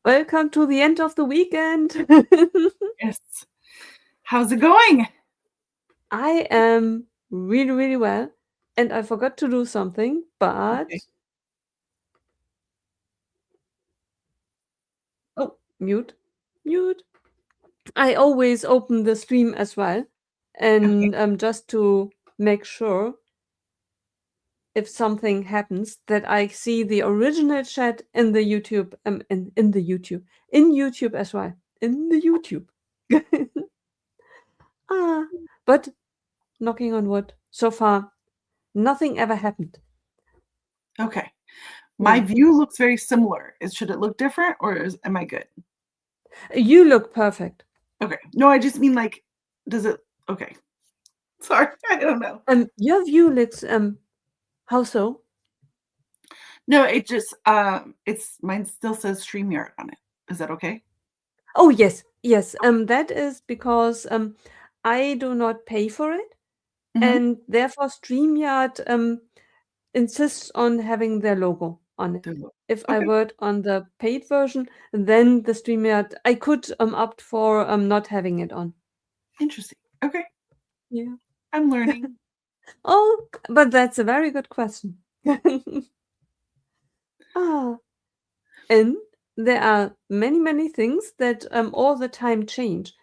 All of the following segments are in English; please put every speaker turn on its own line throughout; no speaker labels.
Welcome to the end of the weekend.
Yes. How's it going?
I am really, really well, and I forgot to do something, but
Okay.
oh, mute. I always open the stream as well,
Okay.
and just to make sure if something happens that I see the original chat in the YouTube, in YouTube as well, in the YouTube. ah, but knocking on wood, so far nothing ever happened.
Okay. My
Yeah.
view looks very similar. Should it look different or am I good?
You look perfect.
Okay. No, I just mean like, does it? Okay. Sorry, I don't know.
Your view looks how so?
No, it just it's mine still says StreamYard on it. Is that okay?
Oh yes, yes. That is because I do not pay for it,
Mm-hmm.
and therefore StreamYard insists on having their logo on it. If I
Okay.
were on the paid version, then the StreamYard I could opt for not having it on.
Interesting. Okay.
Yeah.
I'm learning.
Oh, but that's a very good question. ah, and there are many, many things that all the time change.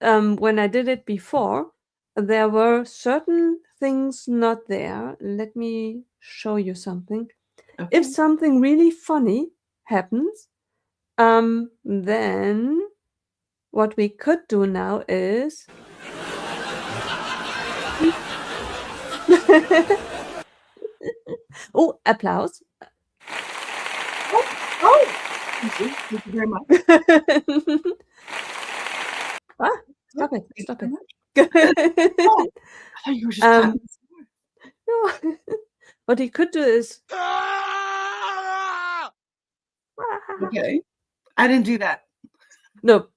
When I did it before, there were certain things not there. Let me show you something. If
Okay.
something really funny happens, then what we could do now is oh, applause.
Oh. Thank you. Thank you very much.
ah,
Oh,
stop it!
thank you
Stop
very
it!
much. Oh, I thought you were just
um,
clapping.
no. What he could do is
Okay. I didn't do that.
no.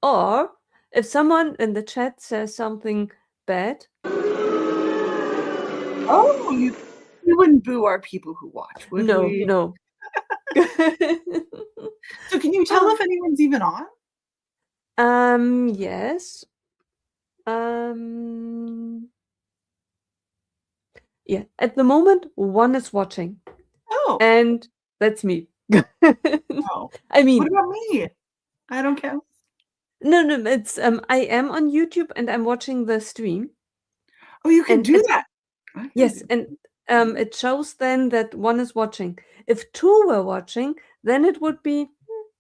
Or if someone in the chat says something bad.
Oh, we wouldn't boo our people who watch, would
No,
we?
no.
So can you tell if anyone's even on?
Yes. Yeah, at the moment, one is watching,
Oh,
and that's me.
oh.
I
What
mean,
about me? I don't count.
no, it's I am on YouTube and I'm watching the stream,
Oh, you can
and
do
it
that. I can
yes,
do
and it shows then that one is watching. If two were watching, then it would be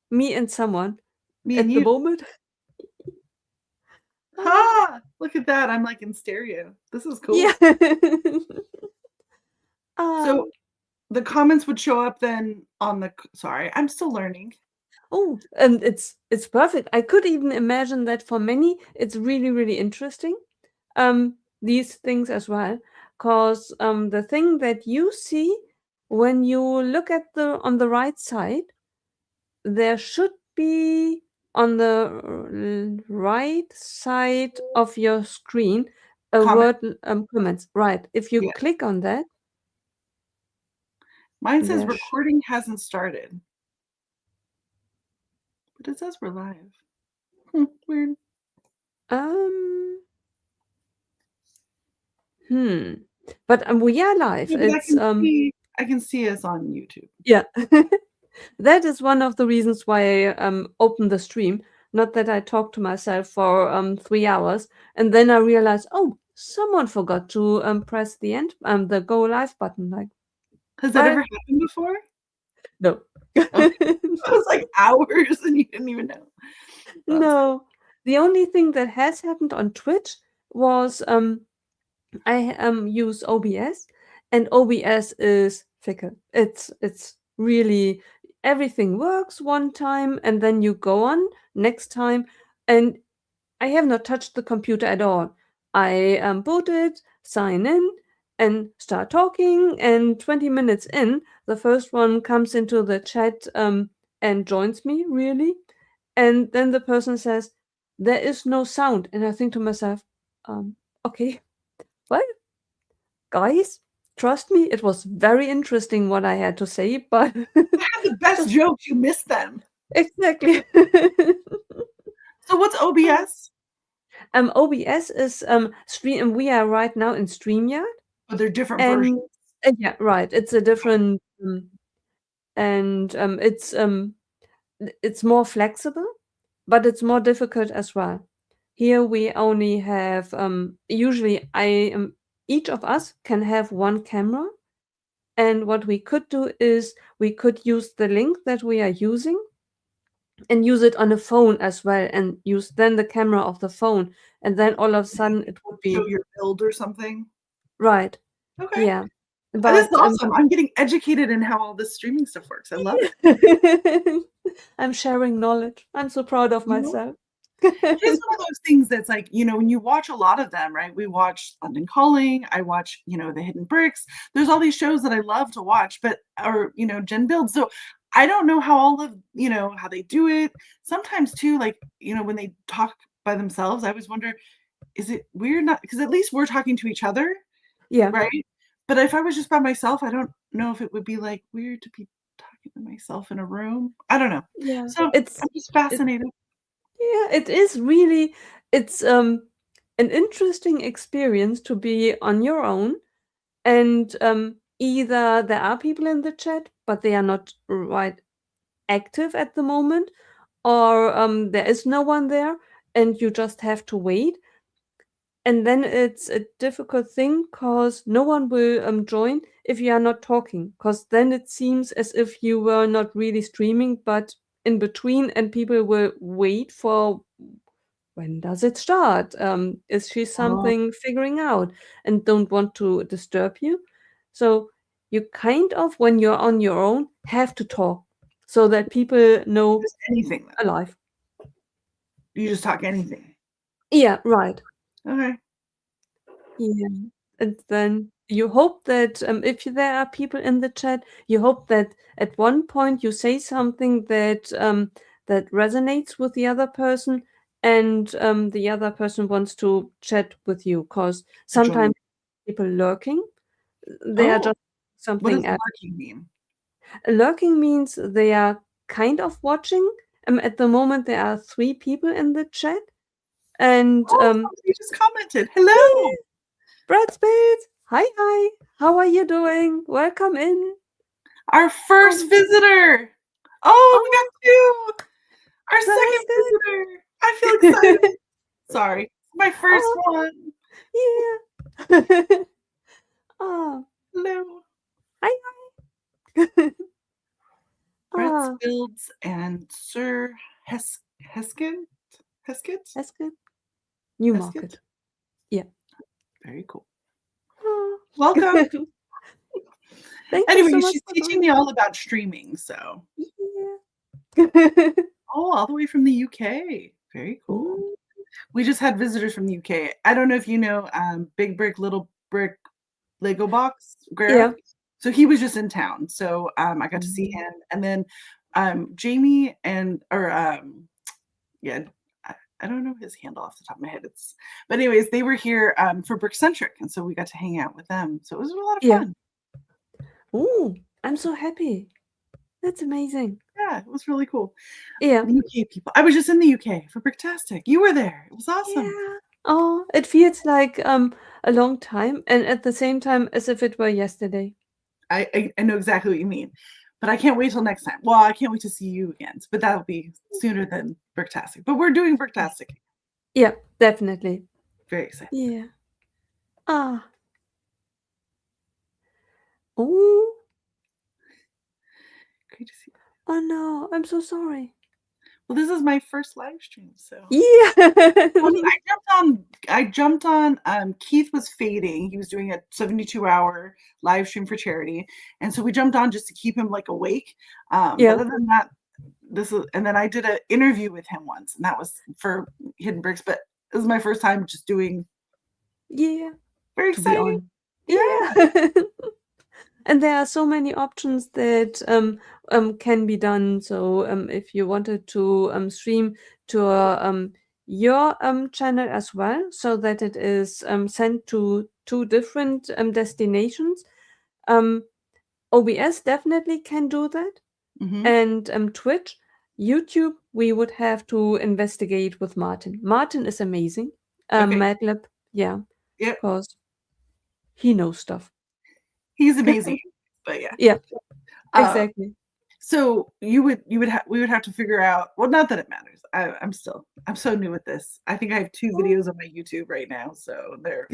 me and someone.
me and
At the
you.
moment,
Ha! Look at that. I'm like in stereo. This is
yeah.
cool. So
um,
the comments would show up then on the sorry, I'm still learning.
Oh, and it's perfect. I could even imagine that for many, it's really, really interesting. These things as well, because the thing that you see when you look at the on the right side, there should be on the right side of your screen a
Comment?
word comments. Right. If you
Yeah.
click on that,
Mine says
there.
recording hasn't started. But it says we're live. Weird.
Um. Hmm. But we are live.
Yeah, but
It's
I can see us on YouTube.
yeah. That is one of the reasons why I opened the stream. Not that I talked to myself for 3 hours and then I realized, oh, someone forgot to press the end the go live button. Like,
Has that
well,
ever happened before?
no.
Okay. It was like hours and you didn't even know. That's
No. The only thing that has happened on Twitch was I use OBS, and OBS is fickle. It's really everything works one time, and then you go on next time, and I have not touched the computer at all. I boot it, sign in, and start talking, and 20 minutes in, the first one comes into the chat and joins me, really. And then the person says, there is no sound. And I think to myself, okay, what? Guys? trust me, it was very interesting what I had to say, but
I had the best
just
jokes, you missed them.
exactly.
So what's
Oh.
OBS?
OBS is stream. We are right now in StreamYard,
Oh, they're different
and
versions.
yeah, right. It's a different, and it's more flexible, but it's more difficult as well. Here we only have usually I each of us can have one camera, and what we could do is we could use the link that we are using and use it on a phone as well, and use then the camera of the phone, and then all of a sudden it would
Show
be
your build or something.
right.
Okay.
Yeah,
This is
but
awesome. I'm getting educated in how all this streaming stuff works. I love it.
I'm sharing knowledge. I'm so proud of
You know?
myself.
It's one of those things that's like, when you watch a lot of them, right? We watch London Calling, I watch, The Hidden Bricks. There's all these shows that I love to watch, or, Gen Build. So I don't know how all of, how they do it. Sometimes too, like, when they talk by themselves, I always wonder, is it weird? Not because at least we're talking to each other,
Yeah,
right? But if I was just by myself, I don't know if it would be like weird to be talking to myself in a room. I don't know.
yeah.
So
It's
I'm just
it,
fascinated.
yeah, it is really it's an interesting experience to be on your own, and either there are people in the chat but they are not right active at the moment, or there is no one there and you just have to wait. And then it's a difficult thing because no one will join if you are not talking, because then it seems as if you were not really streaming but in between, and people will wait for when does it start, is she
Oh,
something figuring out, and don't want to disturb you. So you kind of, when you're on your own, have to talk so that people know
just anything then.
alive.
You just talk anything.
Yeah, right.
Okay.
Yeah. And then you hope that if there are people in the chat, you hope that at one point you say something that that resonates with the other person, and the other person wants to chat with you. Because
Join.
sometimes people lurking, they are
Oh,
just
what does
something else.
lurking mean?
Lurking means they are kind of watching. At the moment, there are 3 people in the chat, and
Oh, somebody just commented.
yeah,
Hello.
Brad Spade! Hi, hi! How are you doing? Welcome in!
Our first
Um,
visitor. Oh, we
oh,
got two. Our second
that's
visitor. I feel excited.
good!
Sorry. My first
Oh,
one.
yeah! Oh,
Hello.
hi, hi!
Brett's
Oh,
Builds and Sir Heskett. Heskett?
that's good. New
Heskett?
market. Yeah.
Very cool.
Oh.
Welcome.
Thank you so
Anyway,
much
she's
for
teaching me
joining.
all about streaming. So,
Yeah.
oh, all the way from the UK. Very cool.
Mm,
We just had visitors from the UK. I don't know if you know Big Brick, Little Brick, Lego Box, Guerra.
yeah.
So he was just in town. So I got to see
Mm,
him. And then Jamie yeah, I don't know his handle off the top of my head. But anyways, they were here for Brickcentric. And so we got to hang out with them. So it was a lot of
yeah.
fun.
Oh, I'm so happy. That's amazing.
Yeah, it was really cool.
Yeah.
The UK people. I was just in the UK for Bricktastic. You were there. It was awesome.
Yeah. Oh, it feels like a long time, and at the same time as if it were yesterday.
I know exactly what you mean. But I can't wait till next time. Well, I can't wait to see you again. But that'll be sooner than Bricktastic. But we're doing Bricktastic.
Yeah, definitely.
Very excited.
Yeah. Ah. Oh.
Great to see you.
Oh no, I'm so sorry.
Well, this is my first live stream, so
Yeah.
I mean, I jumped on Keith was fading. He was doing a 72-hour live stream for charity. And so we jumped on just to keep him like awake. But
Yeah.
other than that, and then I did an interview with him once, and that was for Hidden Bricks, but this is my first time just doing
Yeah.
very
To be
exciting.
on.
Yeah.
Yeah. And there are so many options that can be done. So if you wanted to stream to your channel as well, so that it is sent to 2 different destinations, Um, OBS definitely can do that.
Mhm.
And Twitch, YouTube, we would have to investigate with Martin. Martin is amazing.
Okay.
Madlib, yeah,
Yep.
because he knows stuff.
He's amazing. But yeah.
Yeah,
Uh,
exactly.
so we would have to figure out, well, not that it matters. I'm so new at this. I think I have 2
Oh.
videos on my YouTube right now, so they're,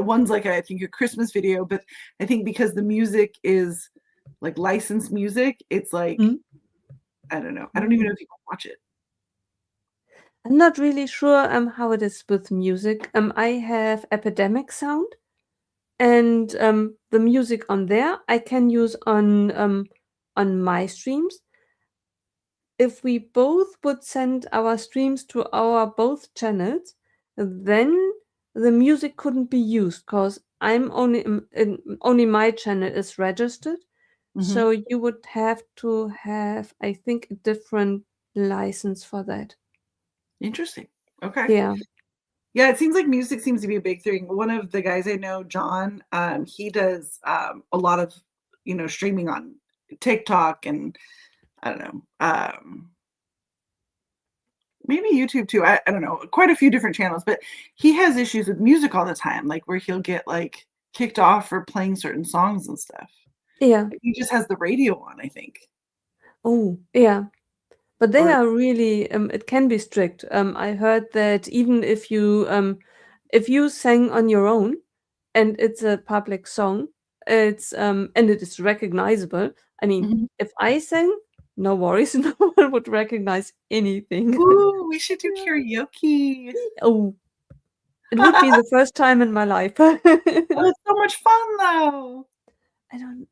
one's like I think a Christmas video, but I think because the music is like licensed music, it's like
Hmm?
I don't know. I don't even know if you can watch it.
I'm not really sure how it is with music. I have Epidemic Sound, and the music on there I can use on my streams. If we both would send our streams to our both channels, then the music couldn't be used because I'm only my channel is registered.
Mhm.
So you would have to have, I think, a different license for that.
Interesting. Okay.
Yeah.
Yeah, it seems like music seems to be a big thing. One of the guys I know, John, he does a lot of, streaming on TikTok and I don't know, maybe YouTube too. I don't know, quite a few different channels, but he has issues with music all the time, like where he'll get like kicked off for playing certain songs and stuff.
Yeah.
He just has the radio on, I think.
Oh, yeah. But they
Or
are really, it can be strict. I heard that even if you sang on your own and it's a public song, and it is recognizable. I mean,
Mhm.
if I sang, no worries, no one would recognize anything.
Ooh, we should do
Yeah.
karaoke.
Oh, it would be the first time in my life.
Oh, it's so much fun though.
I don't.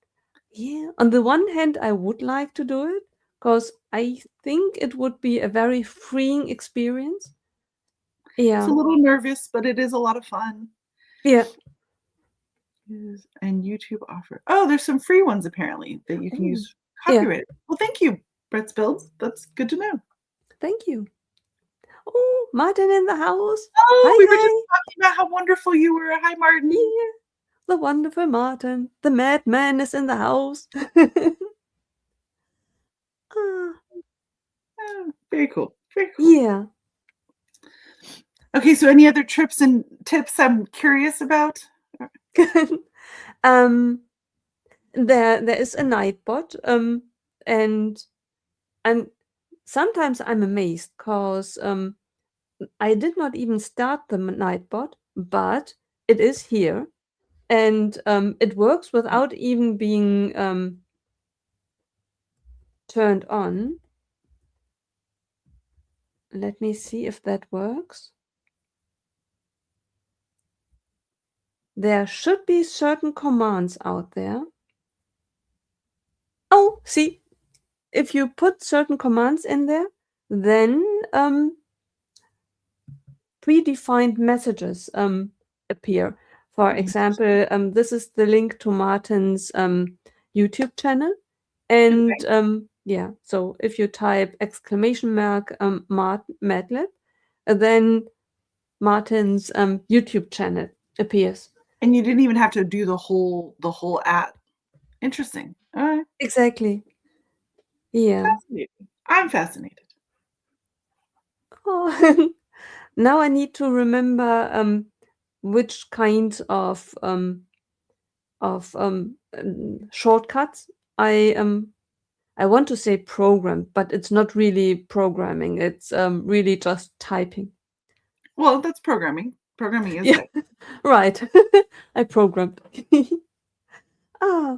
Yeah, on the one hand, I would like to do it because I think it would be a very freeing experience.
It's a
Yeah,
little nervous, but it is a lot of fun.
yeah.
And YouTube offer. Oh, there's some free ones apparently that you can
Oh,
use
yeah.
copyright. Well, thank you, Brett's Builds. That's good to know.
Thank you. Oh, Martin in the house.
Oh,
Hi,
we were just
hi.
talking about how wonderful you were. Hi, Martin.
Yeah, the wonderful Martin. The madman is in the house. Ah,
Oh, very cool. Very cool.
yeah.
Okay, so any other trips and tips I'm curious about?
um, there is a nightbot. And I'm sometimes I'm amazed because I did not even start the nightbot, but it is here, and it works without even being turned on. Let me see if that works. There should be certain commands out there. Oh, see, if you put certain commands in there, then predefined messages appear. For
Mhm.
example, this is the link to Martin's YouTube channel. And
Okay.
yeah, so if you type exclamation mark Madlib, then Martin's YouTube channel appears.
And you didn't even have to do the whole ad. Interesting. All right.
Exactly. Yeah.
Fascinating. I'm fascinated.
Oh, now I need to remember which kind of shortcuts I want to say program, but it's not really programming. It's really just typing.
Well, that's programming. Programming is
Yeah,
type.
right. I programmed. Ah,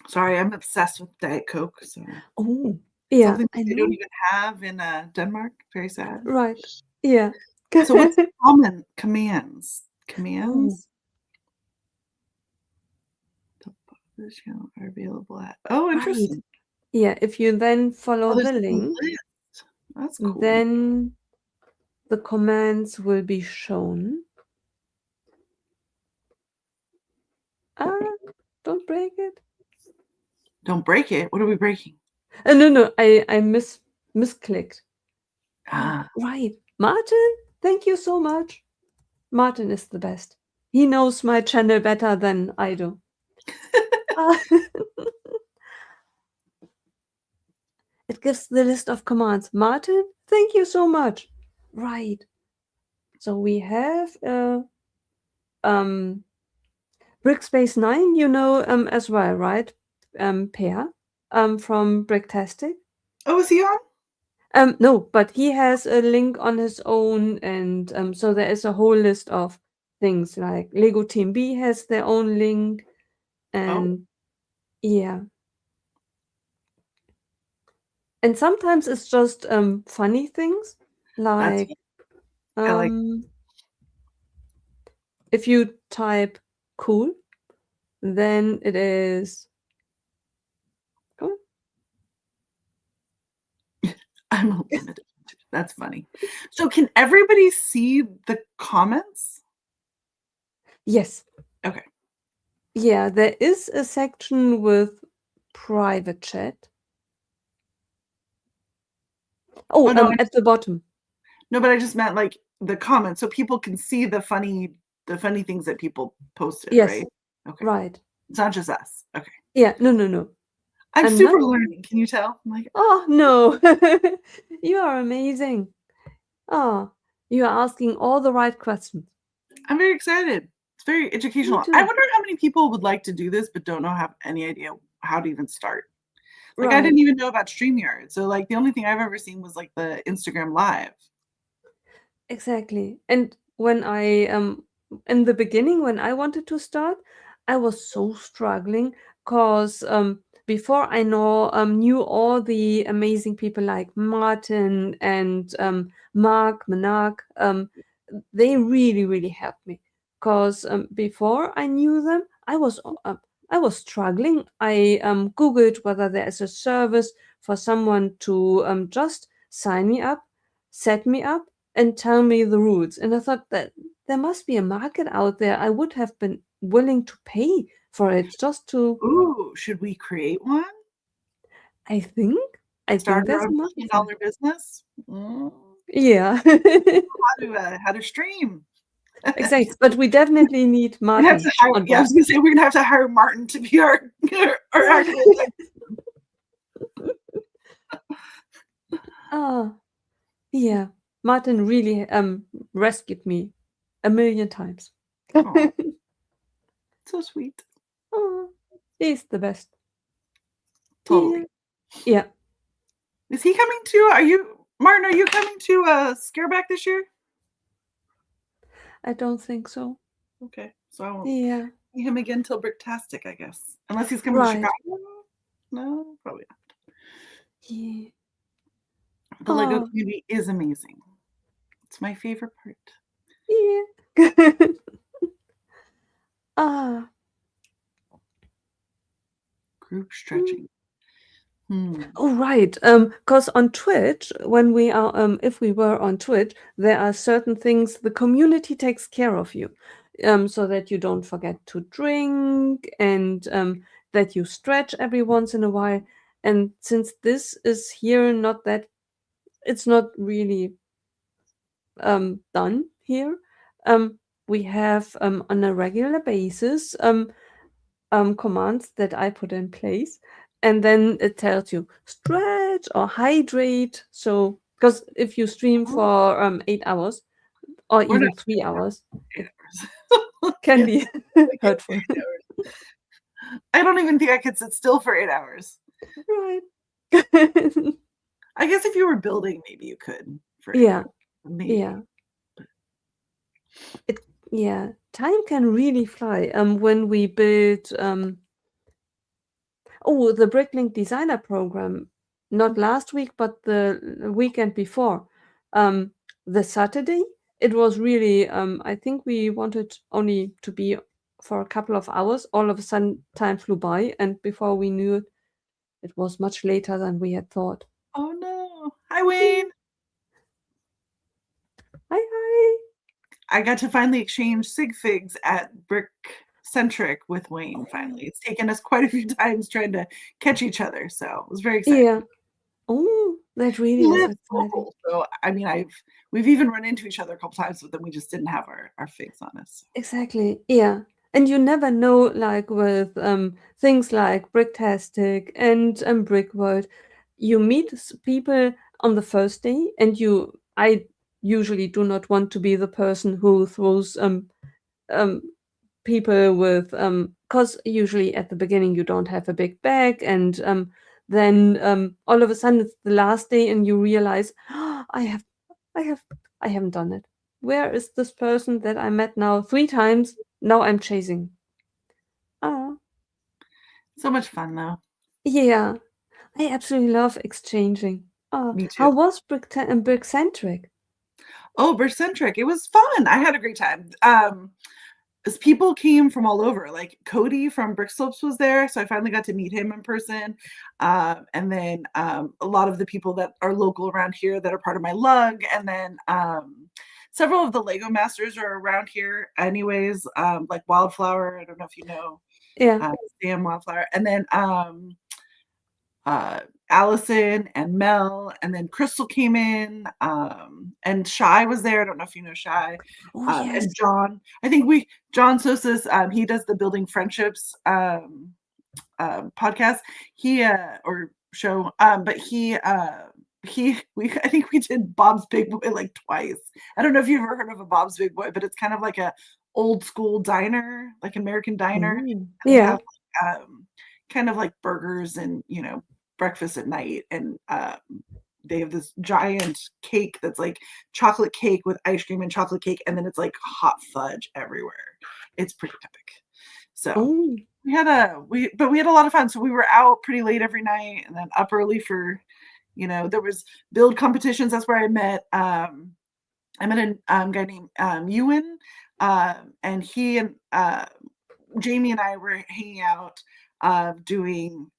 Sorry, I'm obsessed with Diet Coke. So
oh, yeah,
something that
I
they don't
know.
even have in Denmark. Very sad.
Right. Yeah.
So what's common commands?
Oh,
Commands? This channel are available at. Oh,
right.
interesting.
Yeah, if you then
Oh,
follow
there's
the
a whole
link,
list. That's cool.
then the commands will be shown. Ah, don't break it.
Don't break it. What are we breaking?
No, I misclicked. Oh,
Ah,
right. Martin, thank you so much. Martin is the best. He knows my channel better than I do. Uh, it gives the list of commands. Martin, thank you so much. Right. So we have um Brickspace 9, as well, right? Pear from Bricktastic.
Oh, is he on?
No, but he has a link on his own, and so there is a whole list of things like Lego Team B has their own link,
Oh,
and yeah, and sometimes it's just funny things
that's
like
I like.
um if you type cool, then it is oh,
I'm a limited. That's funny. So can everybody see the comments?
yes,
Okay.
yeah, there is a section with private chat.
Oh
Oh,
no,
at the bottom.
no, but I just meant like the comments, so people can see the funny things that people posted,
Yes,
right? Okay.
right.
It's not just us. Okay.
Yeah, no.
I'm
I'm not.
super learning. Can you tell? I'm like,
Oh, no. You are amazing. Ah, you are asking all the right questions.
I'm very excited. It's very
Me
educational. I
too.
wonder how many people would like to do this but don't know have any idea how to even start. Like I
Right.
didn't even know about StreamYard. So like the only thing I've ever seen was like the Instagram live.
Exactly. And when I in the beginning when I wanted to start, I was so struggling because before I knew all the amazing people like Martin and Mark Manak, they really helped me. Because before I knew them, I was struggling. I googled whether there is a service for someone to just sign me up, set me up, and tell me the rules. And I thought that there must be a market out there. I would have been willing to pay for it just to.
Ooh, should we create one?
I think, I
Start
think
our
there's a
own
market for it.
$15 business? Mm,
Yeah,
how to stream.
exactly. But we definitely need
We're gonna have to
Martin
hire
on
yeah, I
board.
was gonna say we're gonna have to hire Martin to be our actual tech.
Ah, yeah. Martin really rescued me a million times.
Oh, so sweet.
Oh, he's the best. Yeah.
Totally.
Yeah.
Is he coming to are you Martin, are you coming to Scareback this year?
I don't think so.
Okay. So I won't
Yeah.
see him again till Bricktastic, I guess. Unless he's coming to
Right.
Chicago. No, probably not.
Yeah.
The Lego
Oh,
community is amazing. It's my favorite part.
yeah. Ah.
Group
Mm.
stretching. Hmm.
Oh, right. Because on Twitch, if we were on Twitch, there are certain things the community takes care of you, so that you don't forget to drink and that you stretch every once in a while. And since this is here, it's not really done here. Um, we have on a regular basis commands that I put in place, and then it tells you stretch or hydrate. So, because if you stream
Oh,
for 8 hours or
we're not
even 3 hours,
eight
it
hours.
can
Can't
be
I can't do
hurtful.
8 hours. I don't even think I could sit still for 8 hours.
Right.
I guess if you were building, maybe you could for 8 hours.
Yeah,
Maybe.
yeah. It yeah. Time can really fly. When we build the Bricklink Designer Program, not last week, but the weekend before. Um, the Saturday, it was really, I think we wanted only to be for a couple of hours. All of a sudden, time flew by, and before we knew it, it was much later than we had thought.
Oh no. Hi
Yeah.
Wayne.
Hi, hi.
I got to finally exchange sig figs at Brick Centric with Wayne
Oh,
finally. It's taken us quite a few times trying to catch each other, so it was very exciting.
yeah. Oh, that
He
really is
lives
exciting.
local, so I mean we've even run into each other a couple times, but then we just didn't have our figs on us.
Exactly. Yeah. And you never know, like with things like Bricktastic and Brickworld, you meet people on the first day, and I usually do not want to be the person who throws um people with because usually at the beginning you don't have a big bag, and then all of a sudden it's the last day and you realize, "Oh, I have I haven't done it. Where is this person that I met now 3 times? Now I'm chasing." Ah,
So much fun though.
yeah, I absolutely love exchanging. Ah,
Me
how
too.
was Brickcentric?
Oh, Bercentric. It was fun. I had a great time. As people came from all over, like Cody from Brick Slopes was there, so I finally got to meet him in person. And then a lot of the people that are local around here that are part of my lug, and then several of the Lego masters are around here, anyways. Like Wildflower, I don't know if you know
Yeah,
Sam Wildflower, and then uh, Allison and Mel, and then Crystal came in, and Shy was there. I don't know if you know Shy,
oh yes,
and John. I think John Sosis, he does the Building Friendships podcast. He or show, but I think we did Bob's Big Boy like twice. I don't know if you've ever heard of a Bob's Big Boy, but it's kind of like a old school diner, like American diner,
oh
and they
yeah,
have kind of like burgers and breakfast at night, and they have this giant cake that's like chocolate cake with ice cream and chocolate cake, and then it's like hot fudge everywhere. It's pretty epic. So
oh
but we had a lot of fun. So we were out pretty late every night and then up early for, there was build competitions. That's where I met a guy named Ewan, and he and Jamie and I were hanging out, doing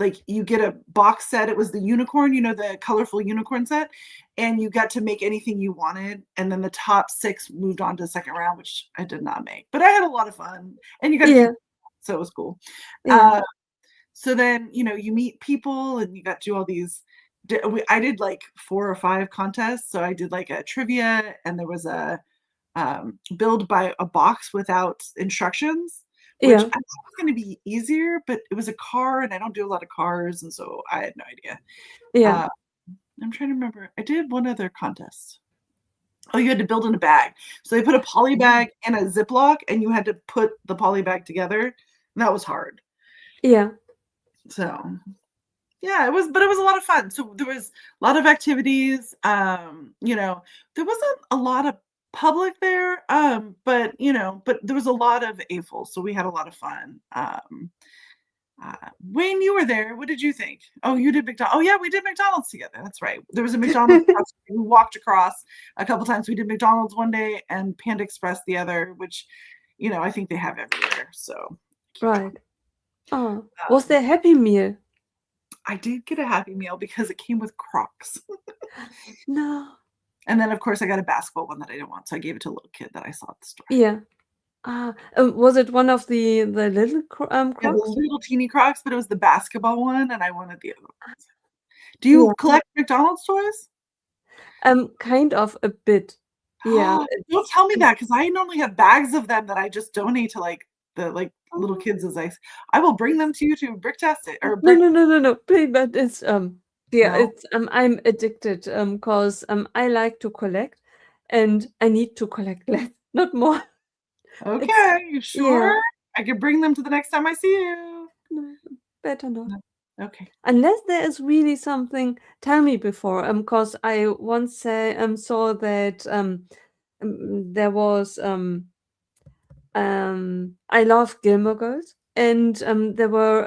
like you get a box set. It was the unicorn, the colorful unicorn set, and you got to make anything you wanted. And then the top 6 moved on to the second round, which I did not make, but I had a lot of fun, and you got to keep,
yeah,
so it was cool.
yeah,
Uh, so then, you meet people and you got to do all these. I did like 4 or 5 contests. So I did like a trivia, and there was a build by a box without instructions, which I
yeah,
thought was going to be easier, but it was a car, and I don't do a lot of cars, and so I had no idea.
yeah.
Uh, I'm trying to remember. I did one other contest. Oh, you had to build in a bag. So they put a poly
Oh.
bag in a Ziploc, and you had to put the poly bag together. And that was hard.
Yeah,
So yeah, but it was a lot of fun. So there was a lot of activities. There wasn't a lot of public there, but there was a lot of AFOL, so we had a lot of fun. Wayne, you were there. What did you think? Oh, you did McDonald's. Oh yeah, we did McDonald's together. That's right. There was a McDonald's across. We walked across a couple times. We did McDonald's one day and Panda Express the other, which I think they have everywhere. So keep going.
right. Oh, was there
Um,
Happy Meal?
I did get a Happy Meal because it came with Crocs.
No.
And then, of course, I got a basketball one that I didn't want, so I gave it to a little kid that I saw at the store.
Yeah. Ah, was it one of the little
Yeah, the
Crocs?
little teeny Crocs, but it was the basketball one, and I wanted the other ones. Do you
Yeah.
collect McDonald's toys?
Kind of a bit. Yeah.
Don't
It's
tell me that, because I normally have bags of them that I just donate to like the little
oh,
kids as I will bring them to you to brick test it or
no,
brick.
no, no, no, no. Please, but it's yeah,
No,
it's I'm addicted 'cause I like to collect and I need to collect less, not more. It's
okay, you
yeah.
sure? I could bring them to the next time I see you.
No, better not.
No. Okay.
Unless there is really something, tell me before. 'Cause I once saw that there was I love Gilmore Girls, and there were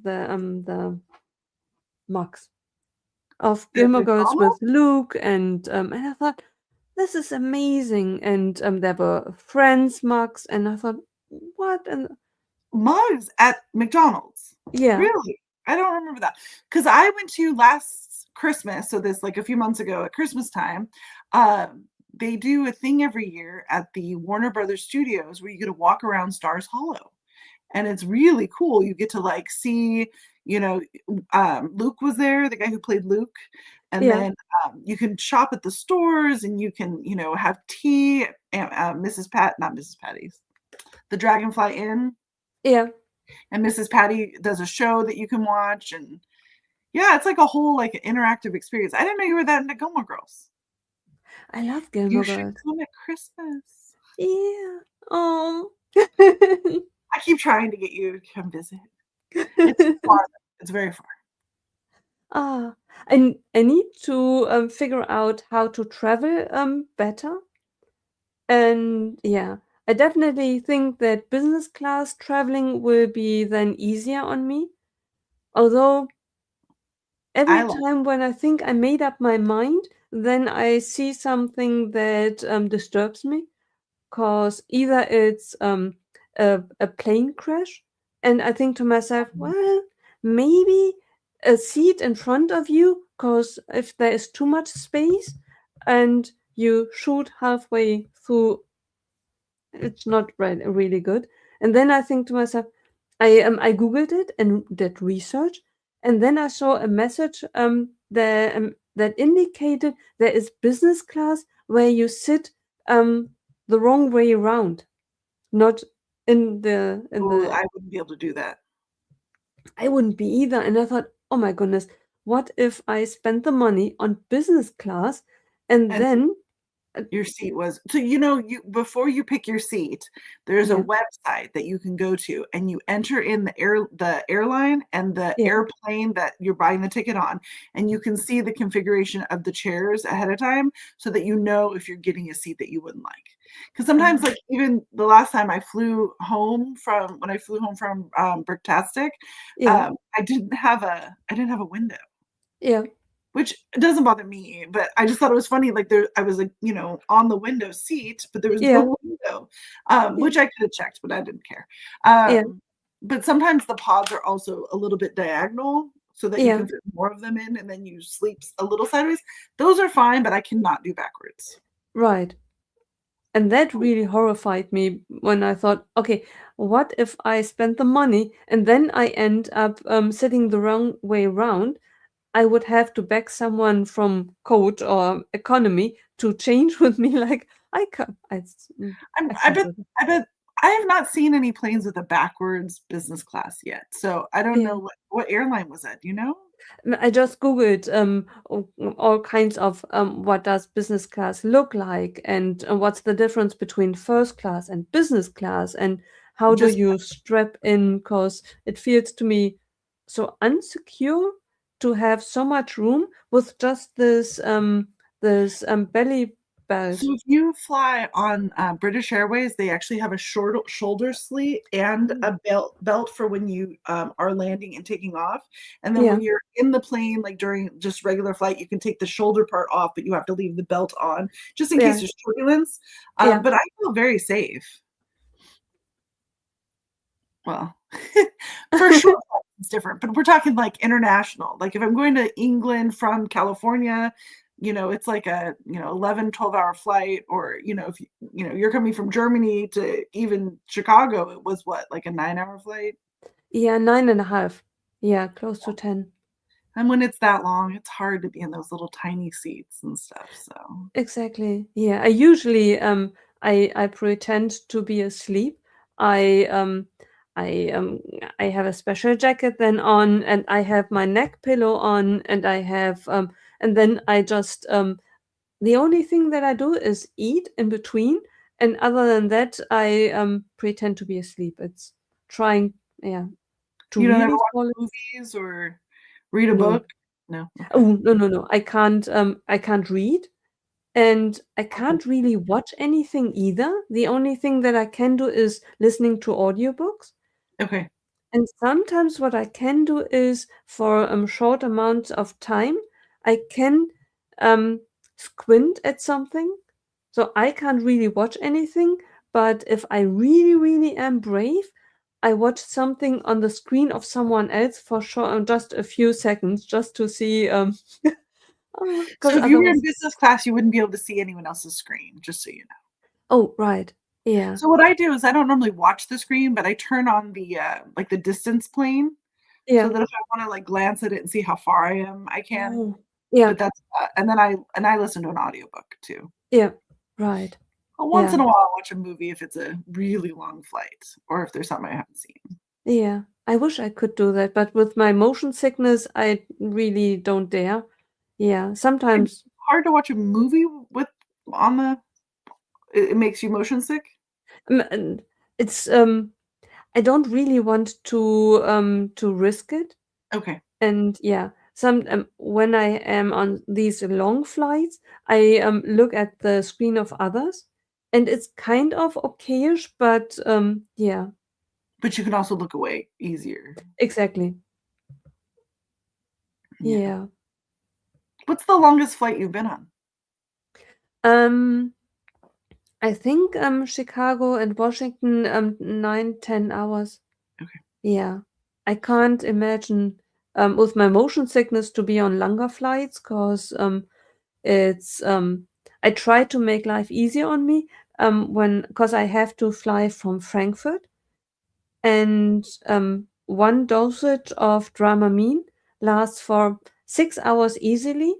the mugs of
The
Gilmore Girls with
McDonald's
Luke, and I thought this is amazing, and there were Friends mugs, and I thought what, and
mugs at McDonald's.
yeah,
Really? I don't remember that. Because I went to last Christmas, so this like a few months ago at Christmas time. They do a thing every year at the Warner Brothers Studios where you get to walk around Stars Hollow. And it's really cool. You get to like see, Luke was there, the guy who played Luke. and
Yeah.
then, you can shop at the stores, and you can, have tea at, Mrs. Pat not Mrs. Patty's, the Dragonfly Inn,
Yeah.
and Mrs. Patty does a show that you can watch, and yeah, it's like a whole, like, interactive experience. I didn't know you were that into Gilmore Girls.
I love
You
Gilmore
should
Girls.
come at Christmas.
Yeah. Oh.
I keep trying to get you to come visit. It's far, it's very far.
Ah, and I need to figure out how to travel better. And yeah, I definitely think that business class traveling will be then easier on me. Although every
I love
time when I think I made up my mind, then I see something that disturbs me. Cause either it's a plane crash, and I think to myself, well, maybe a seat in front of you, cause if there is too much space and you shoot halfway through, it's not really good. And then I think to myself, I googled it and did research, and then I saw a message that indicated there is business class where you sit the wrong way around, not in
Oh,
the.
I wouldn't be able to do that.
I wouldn't be either, and I thought, oh my goodness, what if I spent the money on business class and
And
then
your seat was so, you before you pick your seat, there's a
yeah,
website that you can go to, and you enter in the airline and the
yeah,
airplane that you're buying the ticket on, and you can see the configuration of the chairs ahead of time so that you know if you're getting a seat that you wouldn't like. Because sometimes,
uh,
like, even the last time I flew home from when I flew home from, Bricktastic,
yeah,
I didn't have a window.
yeah,
Which doesn't bother me, but I just thought it was funny, like, I was, like, on the window seat, but there was
yeah,
no window,
yeah,
which I could have checked, but I didn't care.
yeah,
But sometimes the pods are also a little bit diagonal so that you
yeah,
can fit more of them in, and then you sleep a little sideways. Those are fine, but I cannot do backwards.
right. And that really horrified me when I thought, okay, what if I spend the money and then I end up sitting the wrong way around? I would have to beg someone from coach or economy to change with me. Like
I'm
I
I
can't
bet
do that.
I bet I have not seen any planes with a backwards business class yet, so I don't
Yeah.
know what airline was that, do you know?
I just googled all kinds of what does business class look like, and what's the difference between first class and business class, and how do
Just
you strap in? Because it feels to me so unsecure to have so much room with just this belly belt.
So if you fly on, British Airways, they actually have a shoulder sleeve and
Mm.
a belt for when you, are landing and taking off, and then
Yeah,
when you're in the plane, like, during just regular flight, you can take the shoulder part off, but you have to leave the belt on just in case
yeah,
there's turbulence,
yeah,
but I feel very safe. Well, for short flights, it's different, but we're talking, like, international. Like, if I'm going to England from California, it's like a, 11, 12-hour flight, or, if you're coming from Germany to even Chicago, it was what, like a 9-hour flight?
yeah, 9.5. Yeah, close to 10.
And when it's that long, it's hard to be in those little tiny seats and stuff, so
Exactly. Yeah, I usually I pretend to be asleep. I um I um I have a special jacket then on, and I have my neck pillow on, and I have and then I just the only thing that I do is eat in between, and other than that I pretend to be asleep. It's trying, yeah, to
you don't ever
really
watch
fall.
movies or read a
No.
book? No? Okay.
Oh, no, no, no. I can't read. And I
Okay.
can't really watch anything either. The only thing that I can do is listening to audiobooks.
Okay.
And sometimes what I can do is for short amounts of time, I can um, squint at something. So I can't really watch anything. But if I really, really am brave, I watch something on the screen of someone else for sure, just a few seconds, just to see.
So
Because
if you were in
otherwise,
business class, you wouldn't be able to see anyone else's screen, just so you know.
oh right, yeah,
So what I do is I don't normally watch the screen, but I turn on like, the distance plane so
yeah.
that if I wanna, like, glance at it and see how far I am, I can.
Oh. Yeah,
but that's and I listen to an audiobook too.
yeah, right.
Once in
Yeah,
a while, I'll watch a movie if it's a really long flight or if there's something I haven't seen.
yeah. I wish I could do that, but with my motion sickness, I really don't dare. Yeah,
It's
sometimes
hard to watch a movie with on the it makes you motion sick?
and it's I don't really want to risk it.
Okay.
And yeah, some when I am on these long flights, I look at the screen of others, and it's kind of okayish, but yeah,
But you can also look away easier.
exactly.
Yeah.
Yeah.
What's the longest flight you've been on?
Um, I think Chicago and Washington 9, 10 hours.
Okay.
Yeah, I can't imagine with my motion sickness to be on longer flights because it's I try to make life easier on me when because I have to fly from Frankfurt and one dosage of Dramamine lasts for 6 hours easily.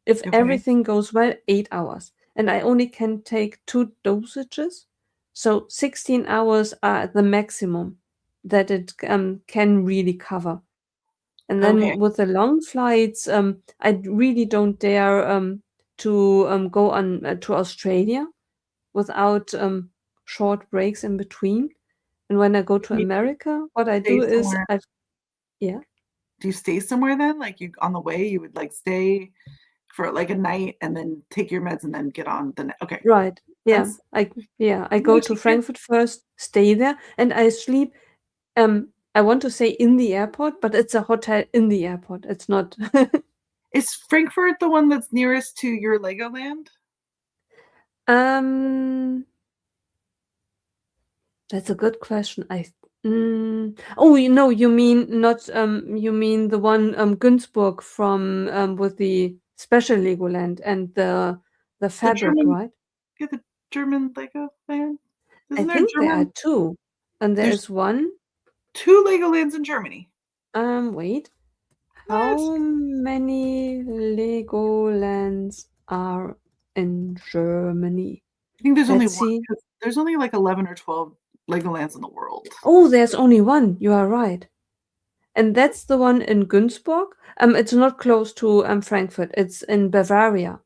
If
Okay.
everything goes well, 8 hours, and I only can take two dosages, so 16 hours are the maximum that it can really cover. And
Okay.
then with the long flights, I really don't dare to go on to Australia without short breaks in between. And when I go to
Do you
America, what I
stay
do is
somewhere?
I yeah,
Do you stay somewhere then? Like you on the way, you would like stay for like a night and then take your meds and then get on the okay.
right. Yeah,
That's
I go to
actually good.
Frankfurt first, stay there, and I sleep. I want to say in the airport, but it's a hotel in the airport. It's not.
Is Frankfurt the one that's nearest to your Legoland?
um, That's a good question. Oh, you know, you mean not you mean the one Günzburg from with the special Legoland and the
The
fabric,
German
right?
yeah, the German Legoland?
I
Isn't there
think there are
German
two, and there
there's
is one.
2 Legolands in Germany.
Wait,
What?
how many Legolands are in Germany?
I think there's only
Let's
1
see.
'cause there's only like 11 or 12 Legolands in the world,
Oh, there's only one. You are right. And that's the one in Günzburg. It's not close to Frankfurt. It's in Bavaria.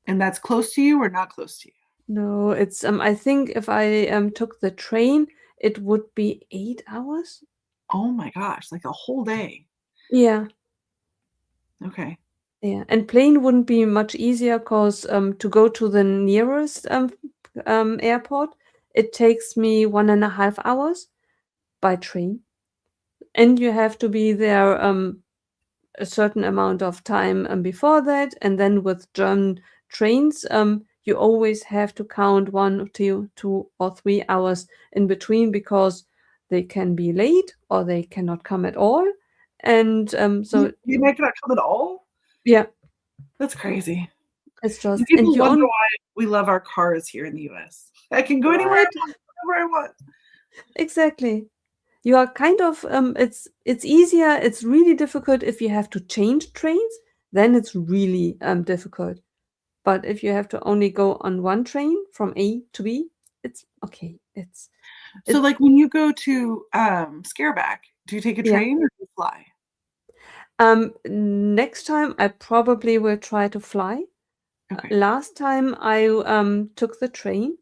and that's close to you or not close to you?
No, it's I think if I took the train, it would be 8 hours.
Oh my gosh, like a whole day.
Yeah,
Okay.
yeah. And plane wouldn't be much easier because to go to the nearest airport, it takes me 1.5 hours by train, and you have to be there a certain amount of time before that. And then with German trains, you always have to count 1, 2, 2 or 3 hours in between because they can be late or they cannot come at all. And so,
You make not come at all?
yeah,
That's crazy.
it's
And
just, and
people
you
wonder
on
why we love our cars here in the US. I can go anywhere I
right,
want, whenever I want.
exactly. You are kind of, it's easier, it's really difficult if you have to change trains, then it's really difficult. But if you have to only go on one train from A to B, it's okay.
So,
It
like, when you go to, Scareback, do you take a
yeah.
train or do you fly?
Next time I probably will try to fly.
Okay.
Last time I took the train,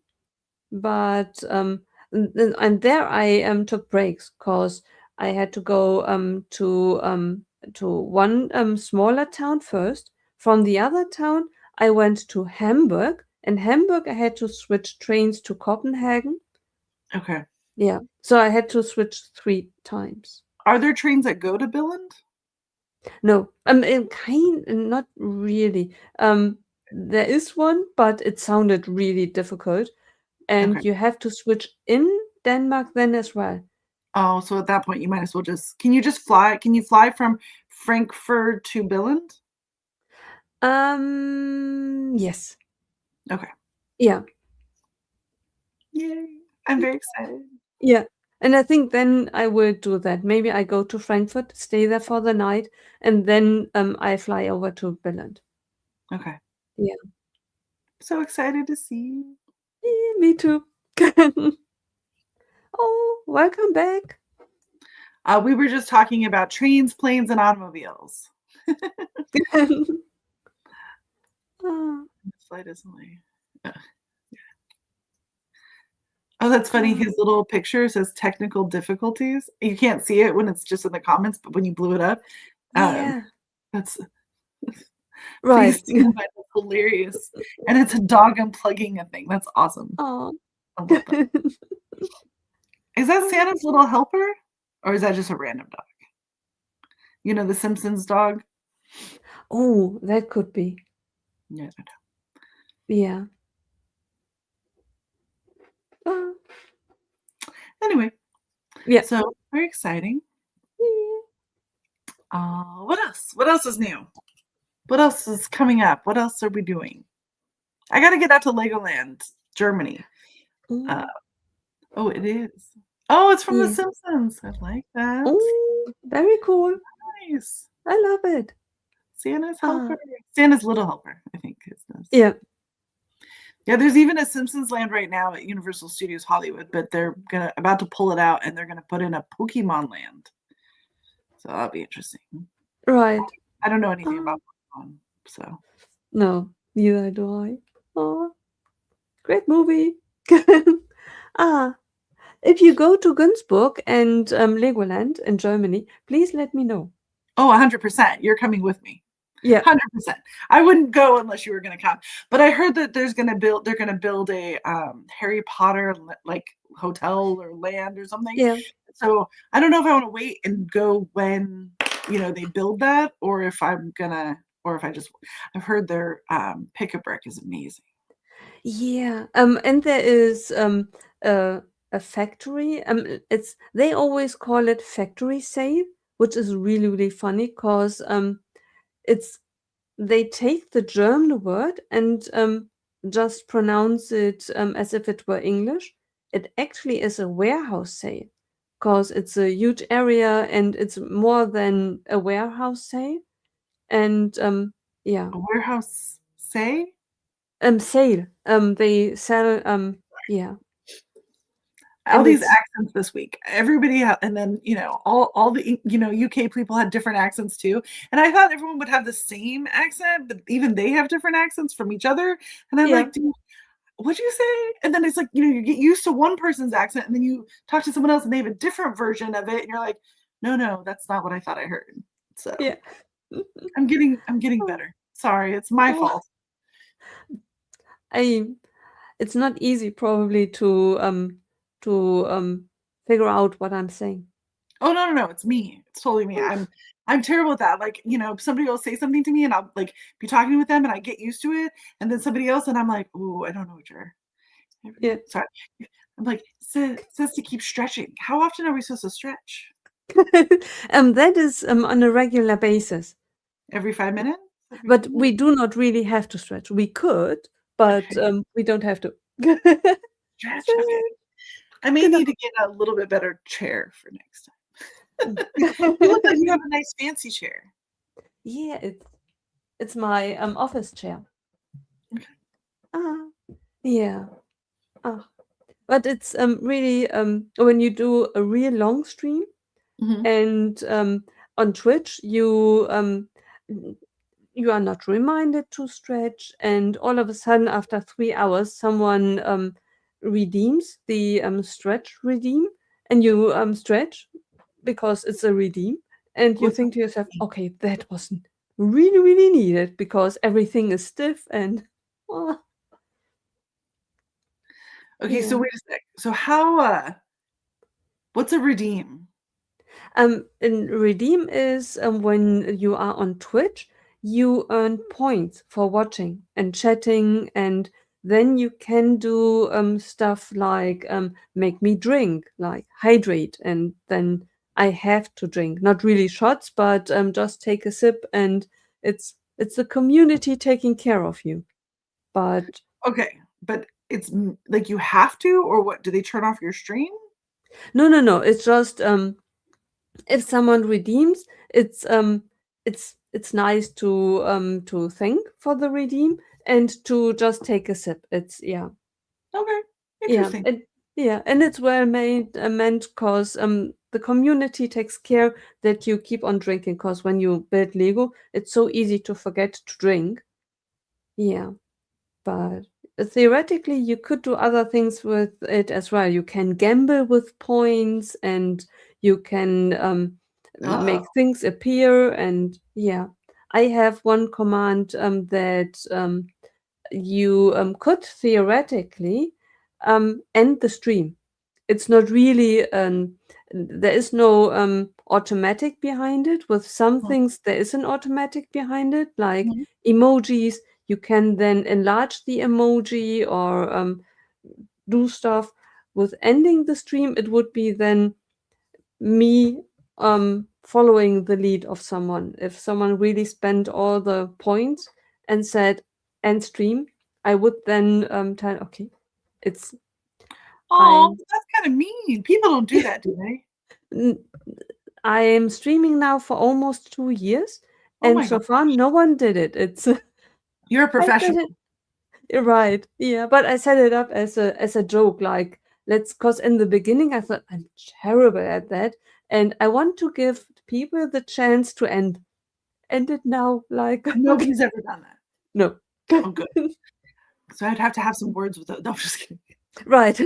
but and there I took breaks because I had to go to one smaller town first. From the other town, I went to Hamburg, and Hamburg I had to switch trains to Copenhagen.
Okay.
Yeah, so I had to switch 3 times.
Are there trains that go to Billund?
No, kind not really. There is one, but it sounded really difficult,
Okay.
and you have to switch in Denmark then as well.
Oh, so at that point, you might as well just can you just fly can you fly from Frankfurt to Billund?
Yes.
Okay.
Yeah.
Yay. I'm very excited.
Yeah. And I think then I will do that. Maybe I go to Frankfurt, stay there for the night, and then I fly over to Billund.
Okay.
Yeah.
So excited to see you.
Yeah, me too. Oh, welcome back.
We were just talking about trains, planes, and automobiles.
Ah,
The flight is only. Oh, that's funny.
ah,
His little picture says technical difficulties. You can't see it when it's just in the comments, but when you blew it up, um,
yeah,
that's
right.
please stand by. That's hilarious. And it's a dog unplugging a thing. That's awesome.
Oh.
I love that. Is that Santa's little helper? Or is that just a random dog? You know, the Simpsons dog?
Oh, that could be.
Yeah.
Yeah. Ah,
Anyway,
yeah.
so very exciting.
Yeah.
What else? What else is new? What else is coming up? What else are we doing? I gotta get out to Legoland, Germany. Uh,
Mm,
oh, it is. Oh, it's from The
yeah.
Simpsons. I like that.
Oh, very cool.
Nice.
I love it.
Santa's
Ah,
helper. Santa's little helper, I think is this.
yeah.
Yeah, there's even a Simpsons land right now at Universal Studios Hollywood, but they're about to pull it out and they're gonna put in a Pokemon land. So that'll be interesting.
Right.
I don't know anything
Ah,
about Pokemon, so
no, neither do I. Oh, great movie. Ah, if you go to Günzburg and Legoland in Germany, please let me know.
oh, 100%. You're coming with me.
Yeah.
100%. I wouldn't go unless you were gonna come. But I heard that they're gonna build a Harry Potter like hotel or land or something.
Yeah.
So I don't know if I want to wait and go when they build that, or if I'm gonna, or if I just. I've heard their pick a brick is amazing.
Yeah. And there is a a factory. It's they always call it factory sale, which is really really funny because it's they take the German word and just pronounce it as if it were English. It actually is a warehouse sale because it's a huge area and it's more than a warehouse sale. And yeah,
A warehouse say
sale. They sell yeah,
all
and
these
it's
accents this week. Everybody and then all the UK people had different accents too. And I thought everyone would have the same accent, but even they have different accents from each other. And I'm
yeah,
like, dude, what'd you say? And then it's like, you get used to one person's accent and then you talk to someone else and they have a different version of it. And you're like, no, that's not what I thought I heard. So
yeah.
I'm getting
Oh,
better. Sorry, it's my
oh,
fault.
I it's not easy probably to figure out what I'm saying.
Oh, no, it's me. It's totally me. I'm terrible at that. Like, somebody will say something to me and I'll like be talking with them and I get used to it. And then somebody else and I'm like, "Ooh, I don't know what you're."
Yeah.
Sorry. I'm like, says to keep stretching. How often are we supposed to stretch?
That is on a regular basis,
Every 5 minutes? Every
but
10 minutes?
we do not really have to stretch. We could, but
Okay.
we don't have to.
Stretch.
So,
Okay. I may
genau.
need to get a little bit better chair for next time. You look like you have a nice fancy chair.
Yeah, it's my office chair.
Okay.
Ah, yeah. Ah, but it's really when you do a real long stream
Mhm.
and on Twitch you you are not reminded to stretch, and all of a sudden, after 3 hours, someone redeems the stretch redeem, and you stretch because it's a redeem, and you
What's
think to yourself, okay, that wasn't really, really needed because everything is stiff and oh,
Okay, so
yeah.
wait a sec. So how what's a redeem?
And redeem is when you are on Twitch, you earn points for watching and chatting, and then you can do stuff like make me drink, like hydrate, and then I have to drink, not really shots, but just take a sip, and it's the community taking care of you. But
Okay, but it's like you have to, or what? Do they turn off your stream?
no, no, no, it's just if someone redeems, it's it's nice to thank for the redeem and to just take a sip. It's yeah.
Okay,
Yeah,
interesting.
and it's well made meant because the community takes care that you keep on drinking. Because when you build Lego, it's so easy to forget to drink. Yeah, but theoretically, you could do other things with it as well. You can gamble with points, and you can
Oh,
make things appear. And yeah, I have one command that you could theoretically end the stream. It's not really there is no automatic behind it. With some things there is an automatic behind it, like
mhm.
emojis. You can then enlarge the emoji or do stuff. With ending the stream, it would be then me following the lead of someone. If someone really spent all the points and said end stream, I would then tell, okay, it's
Oh,
I'm
that's kind of mean. People don't do that, do they?
n- I'm streaming now for almost 2 years,
Oh
and
my
so
God,
far no one did it. It's
you're a
I said
professional.
it right, yeah, but I set it up as a joke, like let's. Cause in the beginning I thought I'm terrible at that, and I want to give people the chance to end it now. Like
Nobody's ever done that.
no,
Oh, good. So I'd have to have some words with it. No, I'm just kidding.
right.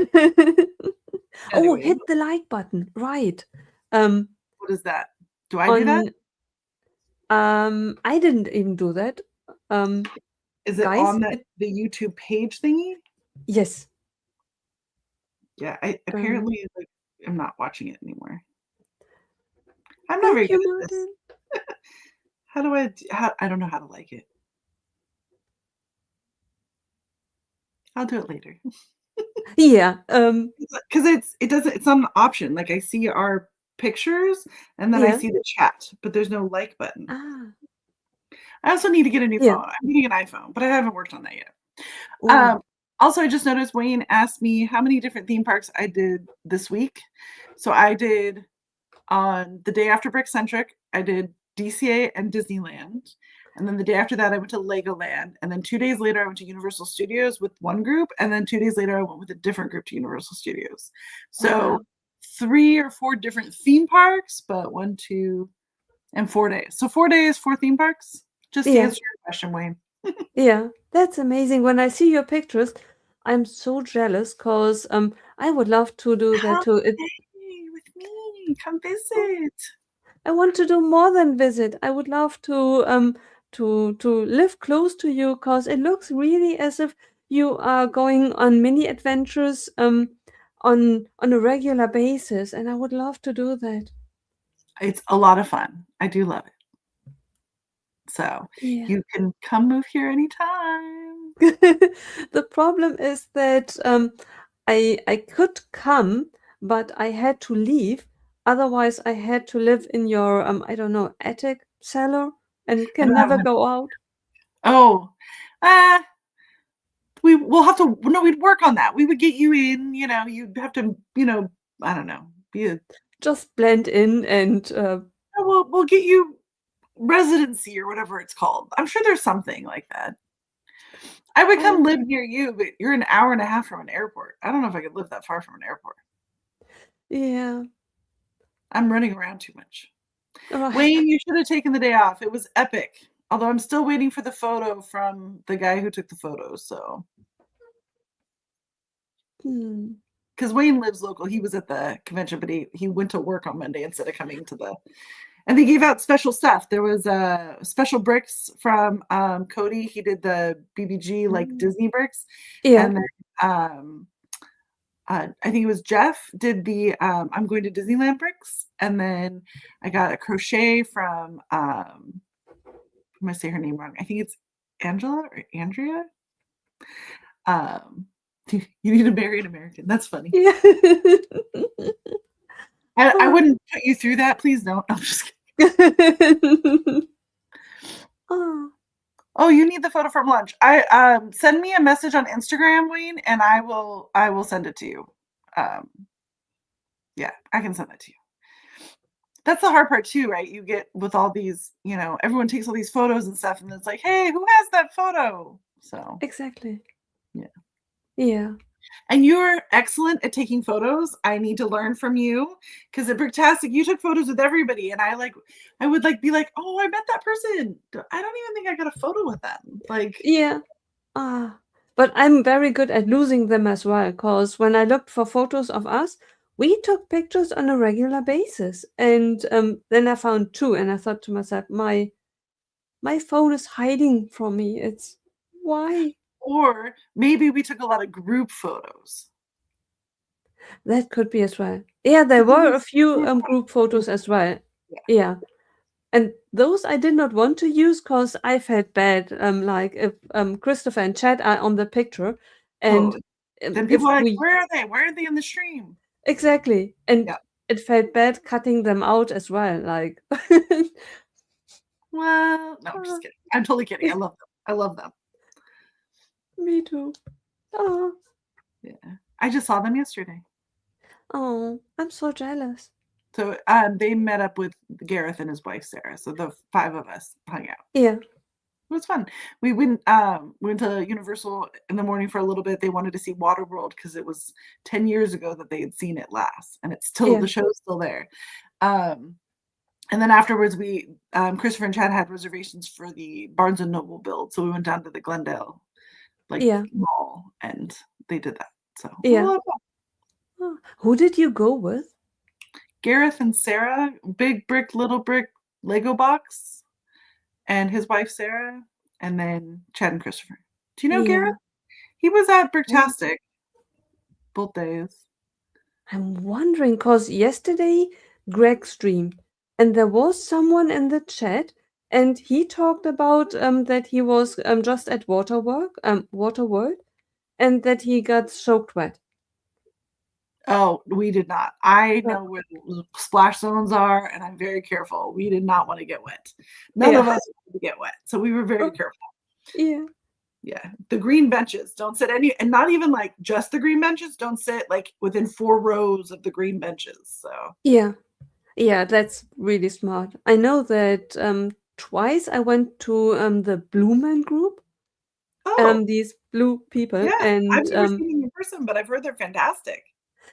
Oh,
Anyway,
hit the like button, right? Um,
what is that? Do I do that?
on I didn't even do that. Um,
Is it
guys,
on the YouTube page thingy?
yes.
Yeah, I
Um,
apparently like I'm not watching it anymore. I'm not very
thank
good
you,
at this.
Martin.
How do I don't know how to like it. I'll do it later.
Yeah.
Because it's not an option. Like I see our pictures and then I
Yeah.
see the chat, but there's no like button.
Ah.
I also need to get a new
Yeah.
phone. I'm getting an iPhone, but I haven't worked on that yet.
Oh.
Um, Also, I just noticed Wayne asked me how many different theme parks I did this week. So I did on the day after Brickcentric, I did DCA and Disneyland. And then the day after that, I went to Legoland. And then 2 days later, I went to Universal Studios with one group. And then 2 days later, I went with a different group to Universal Studios. So
Wow.
3 or 4 different theme parks, but 4 days. So 4 days, 4 theme parks. Just to
Yeah.
answer your question, Wayne.
Yeah. That's amazing. When I see your pictures, I'm so jealous because I would love to do that
Come
too. It
stay with me. Come
oh,
visit.
I want to do more than visit. I would love to live close to you because it looks really as if you are going on mini adventures on a regular basis, and I would love to do that.
It's a lot of fun. I do love it. So
Yeah.
you can come move here anytime.
The problem is that I could come, but I had to leave. Otherwise, I had to live in your I don't know, attic cellar and
I
can
don't have
never
an
go out.
oh, uh, we'll have to no, we'd work on that. We would get you in, you'd have to, I don't know, be a
Just blend in and
we'll get you residency or whatever it's called. I'm sure there's something like that. I would
oh
come live near you, but you're an hour and a half from an airport. I don't know if I could live that far from an airport.
yeah,
I'm running around too much.
right.
Wayne, you should have taken the day off. It was epic. Although I'm still waiting for the photo from the guy who took the photos. So,
Hmm.
because Wayne lives local, he was at the convention, but he went to work on Monday instead of coming to the. And they gave out special stuff. There was special bricks from Cody. He did the BBG like
Mm.
Disney bricks,
Yeah.
and then I think it was Jeff did the I'm going to Disneyland bricks, and then I got a crochet from I'm gonna say her name wrong. I think it's Angela or Andrea. Um, you need to marry an American. That's funny.
Yeah.
I
Oh.
wouldn't put you through that. Please don't. I'm just kidding.
Oh.
Oh, you need the photo from lunch. I send me a message on Instagram, Wayne, and I will send it to you. Um, yeah, I can send it to you. That's the hard part too, right? You get with all these, everyone takes all these photos and stuff, and it's like, hey, who has that photo? So
Exactly.
yeah.
Yeah.
And you're excellent at taking photos. I need to learn from you because at Bricktastic, you took photos with everybody, and I would like be like, oh, I met that person. I don't even think I got a photo with them. Like,
Yeah. Ah. But I'm very good at losing them as well, because when I looked for photos of us, we took pictures on a regular basis. And then I found two, and I thought to myself, my phone is hiding from me. It's why?
or maybe we took a lot of group photos.
That could be as well. Yeah, there
Because
were a
there's
few
group
group
photos.
photos as well.
Yeah.
Yeah. And those I did not want to use because I felt bad. Like if Christopher and Chad are on the picture, and
Totally. Then
if
people are like,
we
where are they? Where are they in the stream?
exactly, and
Yeah.
it felt bad cutting them out as well. Like,
Well, no, I'm
ah,
just kidding. I'm totally kidding. I love them. I love them.
me too. Oh,
Yeah. I just saw them yesterday.
oh, I'm so jealous.
So they met up with Gareth and his wife Sarah. So the five of us hung out.
Yeah,
It was fun. We went to Universal in the morning for a little bit. They wanted to see Waterworld because it was 10 years ago that they had seen it last, and
yeah,
the show's still there. Um, and then afterwards, we Christopher and Chad had reservations for the Barnes and Noble build, so we went down to the Glendale
yeah,
mall, and they did that. So it was a
yeah.
lot of fun.
Oh, who did you go with?
Gareth and Sarah, big brick, little brick Lego box, and his wife Sarah, and then Chad and Christopher. Do you know Gareth?
Yeah.
He was at
Oh,
Bricktastic both days.
I'm wondering because yesterday Greg streamed and there was someone in the chat and he talked about that he was just at Waterworld and that he got soaked wet.
Oh, we did not. I
Uh,
know where the splash zones are, and I'm very careful. We did not want to get wet. None of
yeah.
us wanted to get wet, so we were very
Oh,
careful.
yeah.
Yeah, the green benches don't sit any, and not even like just the green benches. Don't sit like within 4 rows of the green benches. So,
Yeah. Yeah, that's really smart. I know that twice I went to the Blue Man group,
oh
these blue people,
yeah, I've
and
never seen them in person, but I've heard they're fantastic.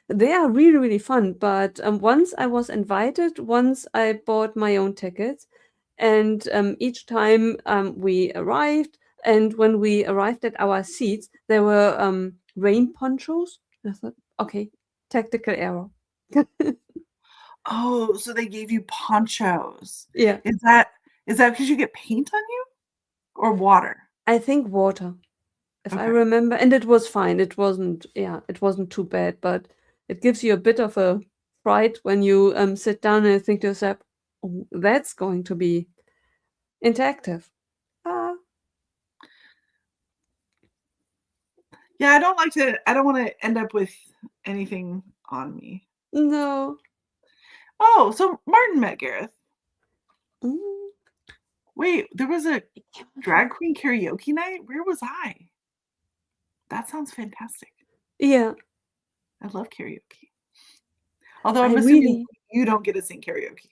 they are really, really fun. But once I was invited, once I bought my own tickets, and each time we arrived, and when we arrived at our seats, there were rain ponchos. I thought, okay, tactical error.
Oh, so they gave you ponchos.
Yeah,
Is that because you get paint on you or water?
I think water, if I
Okay.
remember, and it was fine. It wasn't too bad, but it gives you a bit of a fright when you sit down and think to yourself, oh, that's going to be interactive. Ah,
Yeah, I don't want to end up with anything on me.
no.
Oh, so Martin met Gareth.
Mm,
Wait, there was a
I can't
drag
remember.
queen karaoke night? Where was I? That sounds fantastic.
Yeah,
I love karaoke. Although
I
I'm assuming
really,
you don't get to sing karaoke.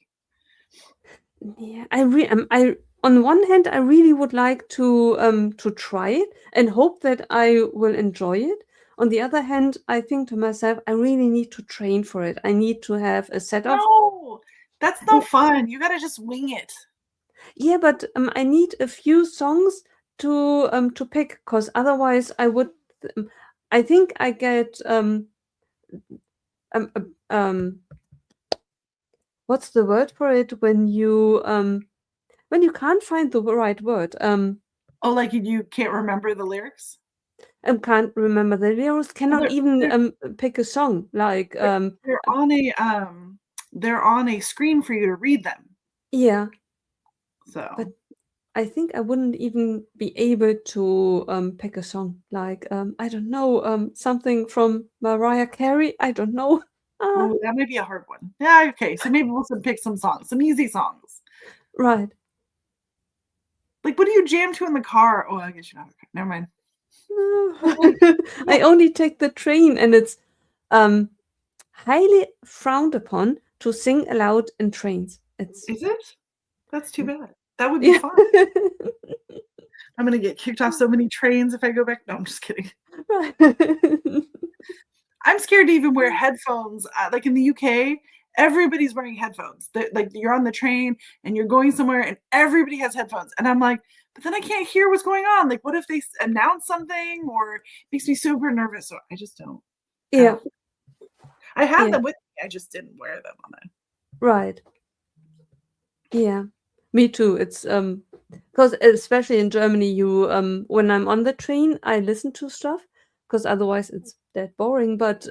yeah, I on one hand, I really would like to try it and hope that I will enjoy it. On the other hand, I think to myself, I really need to train for it. I need to have a set of
No, that's no fun. You gotta just wing it.
yeah, but I need a few songs to pick because otherwise I would. Um, I think I get um um um, what's the word for it when you can't find the right word
Oh, like you can't remember the lyrics?
can't remember the lyrics,
Well,
cannot even pick a song like
they're they're on a they're on a screen for you to read them.
yeah, but
So
I think I wouldn't even be able to pick a song like I don't know something from Mariah Carey. I don't know. Ah,
ooh, that might be a hard one. Yeah, okay. So maybe we'll pick some songs, some easy songs.
right.
Like, what do you jam to in the car? Oh, I guess you're not. Okay. Never mind.
No.
Oh,
I
yeah.
only take the train, and it's highly frowned upon to sing aloud in trains. It's
Is it? That's too bad. That would be
yeah.
fun. I'm gonna get kicked off so many trains if I go back. No, I'm just kidding.
Right.
I'm scared to even wear headphones. Like in the UK, everybody's wearing headphones. Like you're on the train and you're going somewhere and everybody has headphones. And I'm like, but then I can't hear what's going on. Like, what if they announce something or it makes me super nervous? So I just don't. I
Yeah,
don't. I had
yeah,
them with me. I just didn't wear them on it.
right. Yeah, me too. It's because especially in Germany, you when I'm on the train, I listen to stuff because otherwise it's that boring. But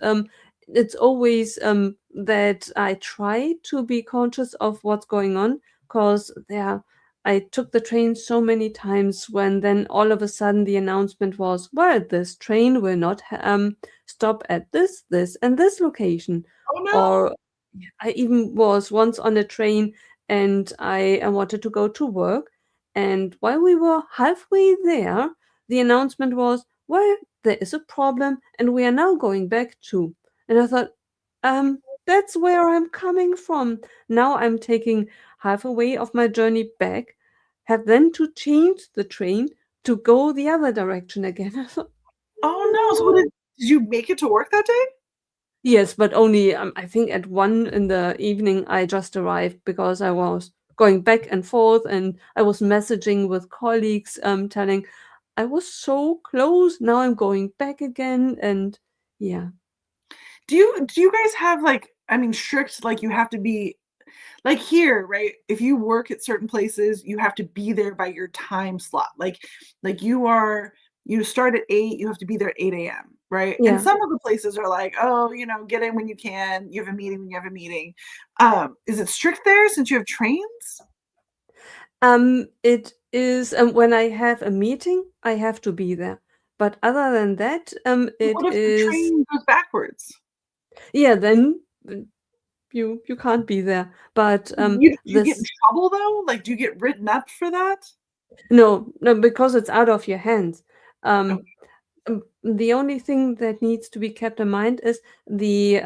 it's always that I try to be conscious of what's going on because there I took the train so many times when then all of a sudden the announcement was, well, this train will not stop at this, and this location.
Oh no!
Or I even was once on a train and I wanted to go to work. And while we were halfway there, the announcement was, well, there is a problem and we are now going back to. And I thought, that's where I'm coming from. Now I'm taking half a way of my journey back, have then to change the train to go the other direction again. I thought,
Oh no! So what
no.
did you make it to work that day?
Yes, but only I think at 1 in the evening I just arrived because I was going back and forth and I was messaging with colleagues, telling I was so close. Now I'm going back again, and yeah,
Do you guys have like, I mean, strict, like you have to be like here, right? If you work at certain places, you have to be there by your time slot. Like you start at 8, you have to be there at 8 a.m., right? And
yeah.
some of the places are like, oh, get in when you can, you have a meeting when you have a meeting. Is it strict there since you have trains?
It is when I have a meeting, I have to be there. But other than that, it
What if the
is
train goes backwards?
yeah. Then you can't be there. But
Do you get in
this
trouble though? Like, do you get written up for that?
no, no, because it's out of your hands.
Oh,
Um, the only thing that needs to be kept in mind is the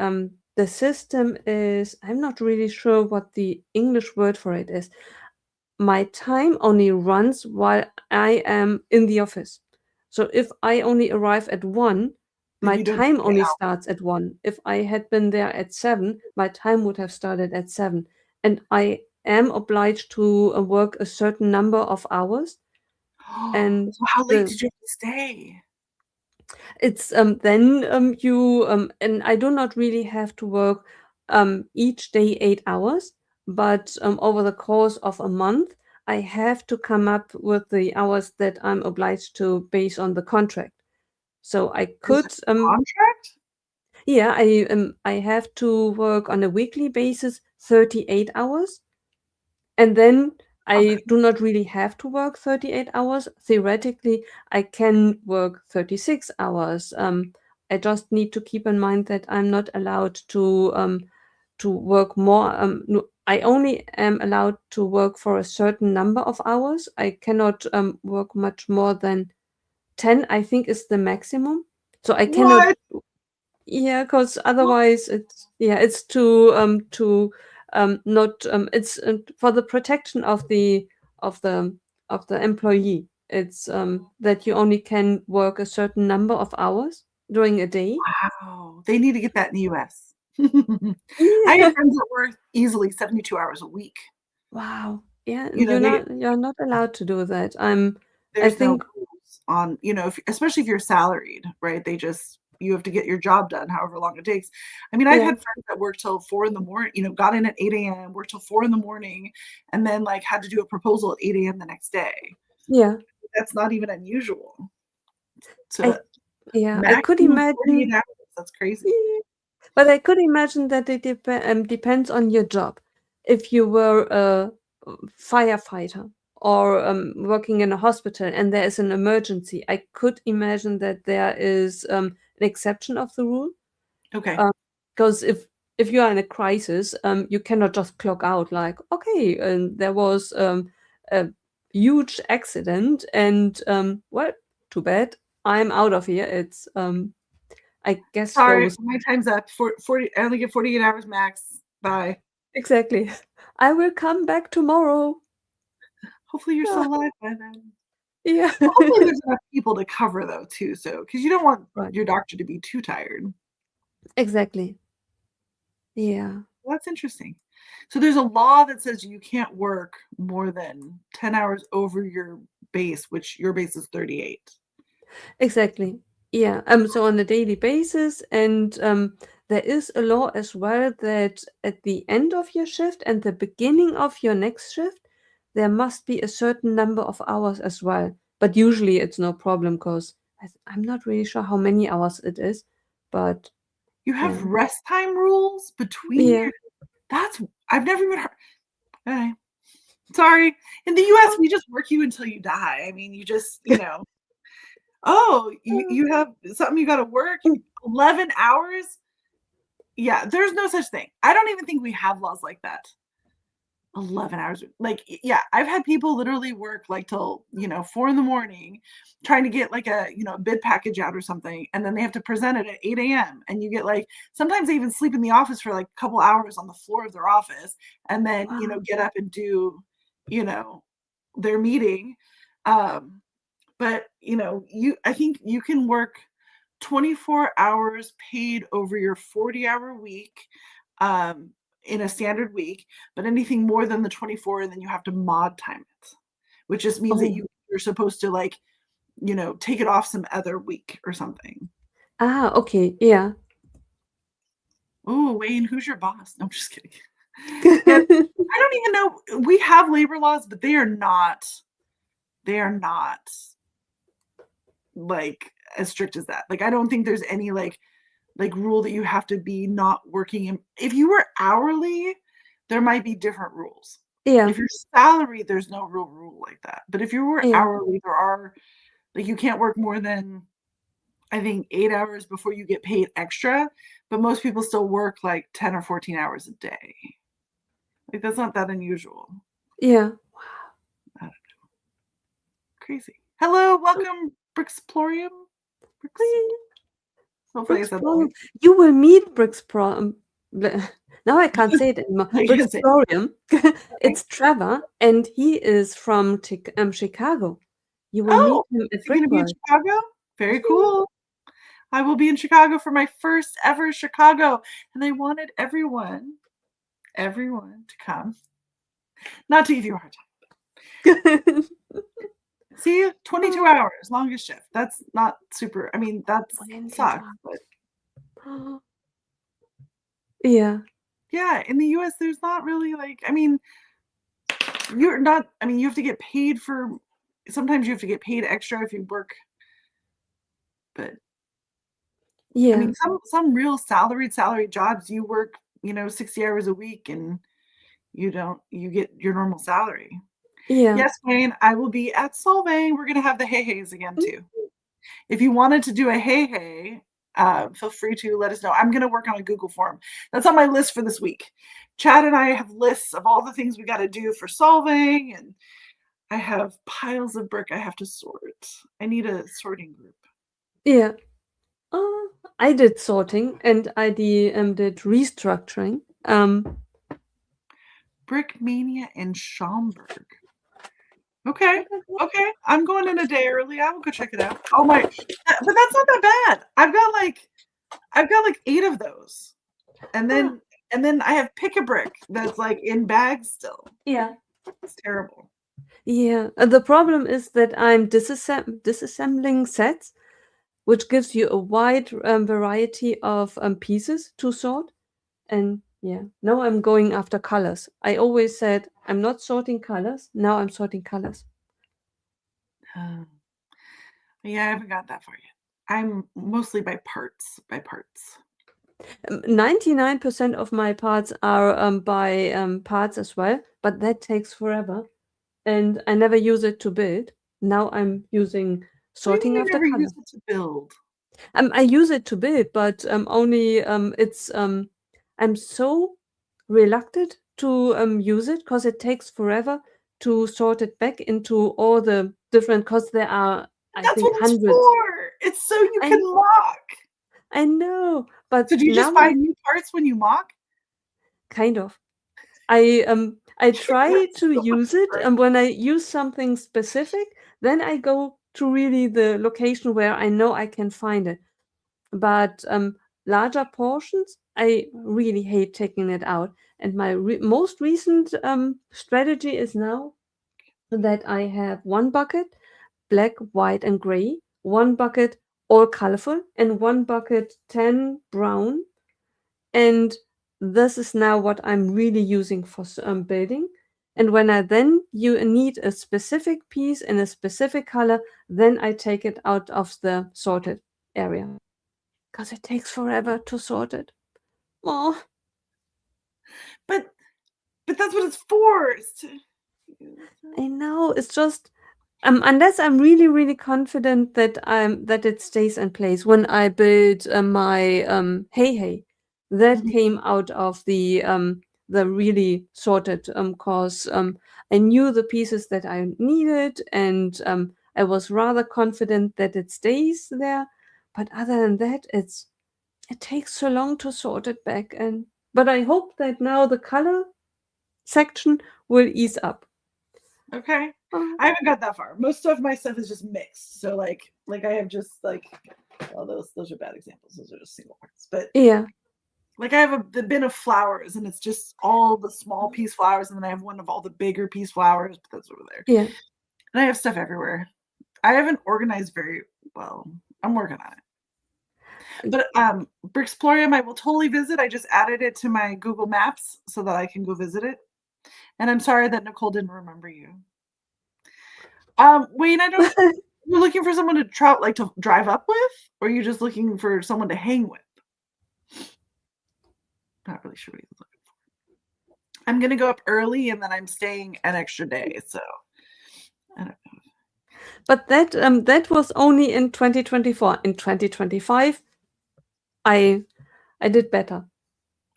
system is I'm not really sure what the English word for it is. My time only runs while I am in the office. So if I only arrive at 1,
then
my
you don't
time
get
only
out.
starts at 1. If I had been there at 7, my time would have started at 7. And I am obliged to work a certain number of hours. And
So how late
the
did you have to stay?
it's then you and I do not really have to work each day 8 hours, but over the course of a month, I have to come up with the hours that I'm obliged to based on the contract. So I
There's a
could
contract?
yeah, I have to work on a weekly basis 38 hours, and then I
Okay.
do not really have to work 38 hours. Theoretically, I can work 36 hours. I just need to keep in mind that I'm not allowed to work more. No, I only am allowed to work for a certain number of hours. I cannot work much more than 10, I think is the maximum. So I cannot
What?
yeah, because otherwise it's to not it's for the protection of the of the employee. It's that you only can work a certain number of hours during a day.
Wow. They need to get that in the US. I have
Yeah.
friends that work easily 72 hours a week.
Wow. Yeah,
You know,
you're not allowed to do that. I
there's no
think
rules on, if, especially if you're salaried, right? You have to get your job done however long it takes. I mean, I've
yeah,
had friends that worked till 4 in the morning, got in at 8 a.m., worked till 4 in the morning, and then like had to do a proposal at 8 a.m. the next day.
yeah.
That's not even unusual.
I
To
I could
maximum 48
imagine.
hours. That's crazy.
Yeah. But I could imagine that it depends on your job. If you were a firefighter or working in a hospital and there is an emergency, I could imagine that there is an exception of the rule.
Okay.
Because if you are in a crisis, you cannot just clock out like, okay, and there was a huge accident, and well, too bad, I'm out of here. It's I guess
Sorry,
goes
my time's up. 40, I only get 48 hours max. Bye.
Exactly. I will come back tomorrow.
Hopefully you're
Ah,
still alive by then.
yeah.
Well, hopefully there's enough people to cover though too, so because you don't want
Right.
your doctor to be too tired.
Exactly. Yeah.
Well, that's interesting. So there's a law that says you can't work more than 10 hours over your base, which your base is 38.
Exactly. Yeah. So on a daily basis, and there is a law as well that at the end of your shift and the beginning of your next shift, there must be a certain number of hours as well. But usually it's no problem because I'm not really sure how many hours it is, but
You
yeah.
have rest time rules between
Yeah.
your that's I've never even heard okay. Sorry. In the US,
Oh,
we just work you until you die. I mean, you just, "Oh, you have something you gotta work, 11 hours?" Yeah, there's no such thing. I don't even think we have laws like that. 11 hours. Like, yeah, I've had people literally work like till, 4 in the morning trying to get like a bid package out or something. And then they have to present it at 8 a.m. And you get like, sometimes they even sleep in the office for like a couple hours on the floor of their office and then,
wow.
get up and do, you know, their meeting. Um, but I think you can work 24 hours paid over your 40-hour week, um, in a standard week, but anything more than the 24, then you have to mod time it, which just means that
Oh.
you're supposed to, like, take it off some other week or something.
Ah, okay. Yeah.
Oh, Wayne, who's your boss? No, I'm just kidding. Yeah, I don't even know. We have labor laws, but they are not, like, as strict as that. Like, I don't think there's any, like rule that you have to be not working in if you were hourly, there might be different rules.
Yeah.
If you're salaried, there's no real rule like that. But if you were
Yeah.
hourly, there are like you can't work more than I think 8 hours before you get paid extra, but most people still work like 10 or 14 hours a day. Like that's not that unusual.
Yeah.
Uh, Crazy. Hello, welcome Brixplorium. Brix Hopefully I said that
Brixporium.
right.
You will meet Brixporium. Now I can't say it anymore.
I can say it.
Brixporium.
Okay.
It's Trevor, and he is from Chicago. You will meet
Oh,
him
is
at
he gonna be in
Brickworld.
Chicago? Very
Yeah.
cool. I will be in Chicago for my first ever Chicago, and I wanted everyone to come. Not to give you a hard time. See, 22
Oh,
hours, longest shift. That's not super I mean, that
22
sucks, but
hours. Yeah.
yeah, in the US, there's not really like I mean, you're not I mean, you have to get paid for sometimes you have to get paid extra if you work, but I
Yeah.
mean, some real salaried jobs, you work, 60 hours a week and you get your normal salary.
Yeah.
Yes, Wayne, I will be at Solvang. We're gonna have the Hey Heys again
Mm,
too. If you wanted to do a Hey Hey, feel free to let us know. I'm gonna work on a Google form. That's on my list for this week. Chad and I have lists of all the things we gotta do for Solvang, and I have piles of brick I have to sort. I need a sorting group.
yeah. I did sorting and did restructuring.
Brick Mania in Schaumburg. Okay.
What is it?
Okay. I'm going in a day early. I will go check it out. Oh my but that's not that bad. I've got like 8 of those. And
Ah,
then I have Pick a Brick that's like in bags still.
yeah.
It's terrible.
Yeah. The problem is that I'm disassembling sets, which gives you a wide variety of pieces to sort. And yeah, now I'm going after colors. I always said I'm not sorting colors. Now I'm sorting colors.
Yeah, I haven't got that far yet. I'm mostly by parts.
99% of my parts are by parts as well, but that takes forever. And I never use it to build. Now I'm using
What do you mean
sorting
you
after
never
color.
use it to build?
I use it to build, but only I'm so reluctant to use it because it takes forever to sort it back into all the different. Because there are,
But
I
that's
think,
what it's
hundreds.
for. It's so you
I
can mock.
I know, but
So do you
now
just buy new parts when you mock?
kind of. I try
That's
to
so much
use it,
work.
and when I use something specific, then I go to really the location where I know I can find it. But larger portions, I really hate taking it out. And my most recent strategy is now that I have one bucket, black, white, and gray, one bucket, all colorful, and one bucket, 10 brown. And this is now what I'm really using for building. And when I then you need a specific piece in a specific color, then I take it out of the sorted area because it takes forever to sort it. Oh,
But that's what it's for.
I know. It's just unless I'm really, really confident that that it stays in place. When I built my hey, that
Mhm.
came out of the really sorted cause I knew the pieces that I needed, and I was rather confident that it stays there. But other than that, it takes so long to sort it back. And but I hope that now the color section will ease up.
Okay.
Oh,
I haven't got that far. Most of my stuff is just mixed. So like I have just like, well, those are bad examples. Those are just single parts. But
yeah,
like I have the bin of flowers and it's just all the small piece flowers, and then I have one of all the bigger piece flowers, but that's over there.
yeah.
And I have stuff everywhere. I haven't organized very well. I'm working on it. But Brixplorium I will totally visit. I just added it to my Google Maps so that I can go visit it. And I'm sorry that Nicole didn't remember you. Wayne, I don't. You're looking for someone to like to drive up with, or are you just looking for someone to hang with? Not really sure what he's looking for. I'm gonna go up early, and then I'm staying an extra day. So I don't know.
But that was only in 2024. In 2025, I I did better.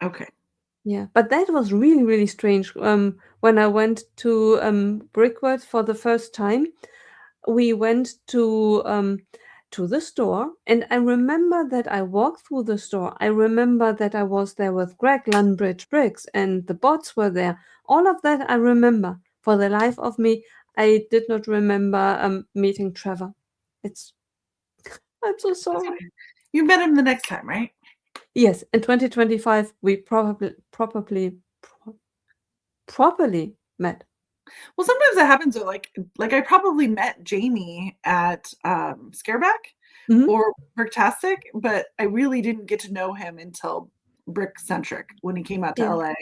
Okay.
Yeah, but that was really, really strange. When I went to Brickworth for the first time, we went to the store, and I remember that I walked through the store. I remember that I was there with Greg Lunbridge Bricks, and the bots were there. All of that I remember. For the life of me, I did not remember meeting Trevor. It's I'm so
That's
sorry.
fine. You met him the next time, right?
Yes, in 2025 we properly met.
Well, sometimes that happens. Though, like I probably met Jamie at Scareback
Mhm.
or Bricktastic, but I really didn't get to know him until Brickcentric when he came out to
Yeah,
LA,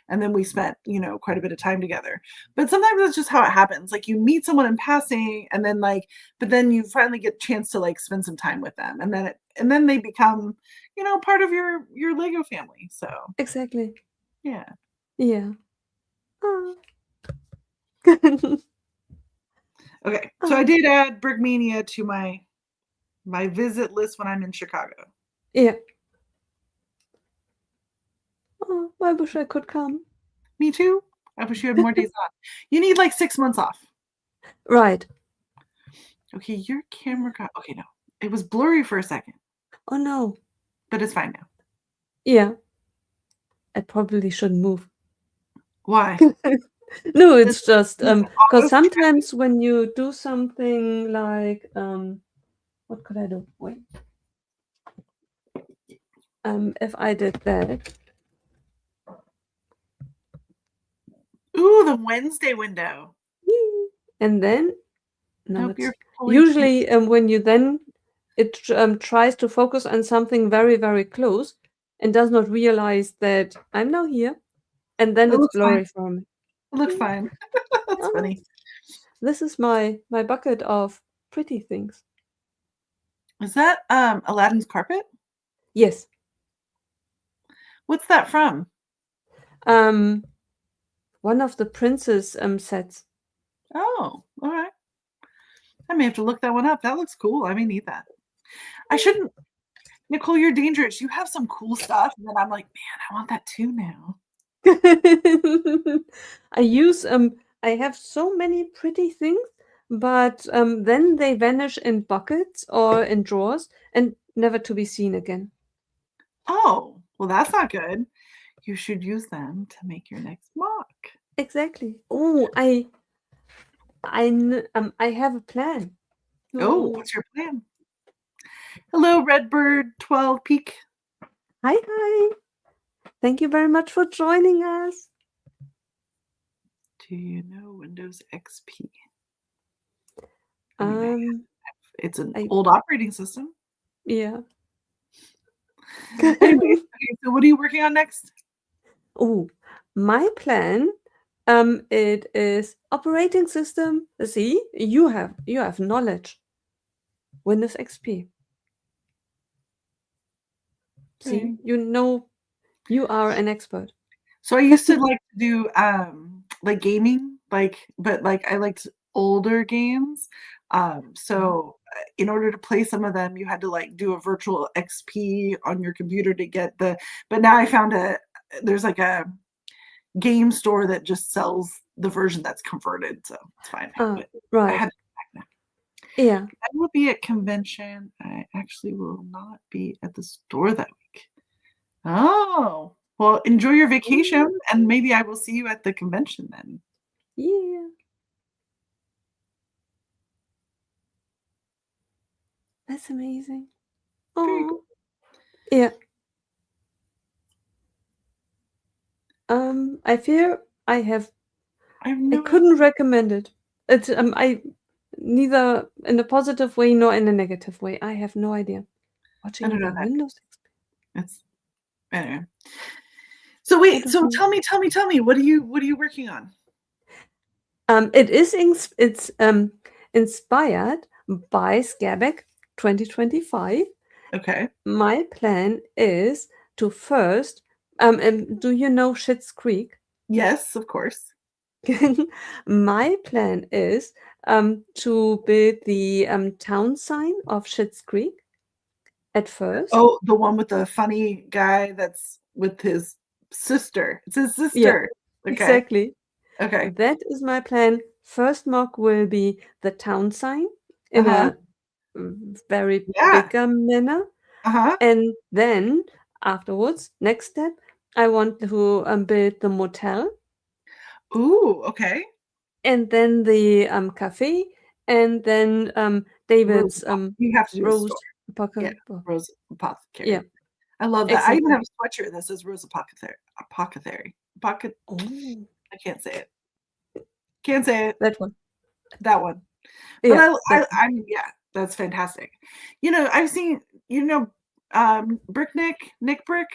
and then we spent quite a bit of time together. But sometimes that's just how it happens. Like you meet someone in passing, and then but then you finally get a chance to like spend some time with them, and then they become part of your Lego family. So
exactly.
yeah.
Yeah. Ah.
Okay, so I
Ah,
did add Brickmania to my visit list when I'm in Chicago.
yeah. Oh, I wish I could come.
Me too. I wish you had more days off. You need like 6 months off.
Right.
Okay, your camera got okay. No, it was blurry for a second,
Oh no.
but it's fine now.
Yeah. I probably shouldn't move.
Why?
No,
Does
it's just
it
because
auto track?
sometimes when you do something like what could I do? Wait. If I did that.
Ooh, the Wednesday window.
And then no,
Nope,
it's
you're fully changed.
usually when you then it tries to focus on something very, very close and does not realize that I'm now here, and then
It
it's
looks fine.
blurry for me.
It looks fine. That's
Oh,
funny.
this is my bucket of pretty things.
Is that Aladdin's carpet?
Yes.
What's that from?
Um, one of the princess sets.
Oh, all right. I may have to look that one up. That looks cool. I may need that. I shouldn't. Nicole, you're dangerous. You have some cool stuff, and then I'm like, man, I want that too now.
I use I have so many pretty things, but then they vanish in buckets or in drawers and never to be seen again.
Oh, well, that's not good. you should use them to make your next mock.
Exactly. Oh, I have a plan.
Oh,
Oh,
what's your plan? Hello, Redbird 12 Peak.
hi. Thank you very much for joining us.
Do you know Windows XP? I mean, it's an
I
old operating system.
yeah.
Anyway, okay, so what are you working on next?
Oh, my plan. It is operating system. See, you have knowledge. Windows XP. See,
Okay.
you are an expert.
So I used to like to do like gaming, but like I liked older games. So in order to play some of them, you had to like do a virtual XP on your computer to get but now I found there's like a game store that just sells the version that's converted, so it's fine. But I
Right.
had to go back now.
Yeah.
I will be at convention. I actually will not be at the store that week. Oh, well, enjoy your vacation, and maybe I will see you at the convention then.
Yeah. That's amazing.
Very cool.
Oh. Yeah. I fear
I have
I
no idea.
couldn't recommend it. It's I neither in a positive way nor in a negative way. I have no idea.
I
Watching
don't know
the
that.
Windows XP.
It's anyway. So
I
wait,
don't
so
know.
tell me, what are you working on?
It's inspired by Scareback 2025.
Okay.
My plan is to first do you know Schitt's Creek?
Yes, of course.
My plan is to build the town sign of Schitt's Creek at first.
Oh, the one with the funny guy that's with his sister. It's his
Yeah,
sister. Okay.
exactly.
Okay.
That is my plan. First mock will be the town sign in
Uh-huh.
a very
Yeah.
bigger manner.
Uh-huh.
And then afterwards, next step, I want to build the motel
Ooh, okay.
and then the cafe and then David's
You have to do a store.
rose
Yeah.
apocalypse.
Rose
Yeah,
Apothecary. I love that. I even
exactly.
have a sweatshirt that says Rose Apothecary. Apothecary. Pocket.
Oh,
I can't say it. Can't say it.
that one.
That one. But
Yeah, that one.
yeah, that's fantastic. I've seen, Brick Nick Brick,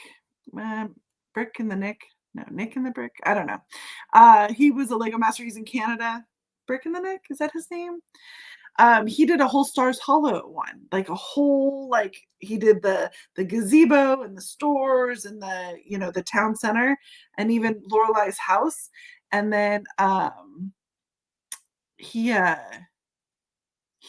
Brick and the Nick. No, Nick and the Brick. I don't know. He was a Lego master. He's in Canada. Brick and the Nick, is that his name? He did a whole Stars Hollow one, like a whole he did the gazebo and the stores and the town center and even Lorelai's house. And then he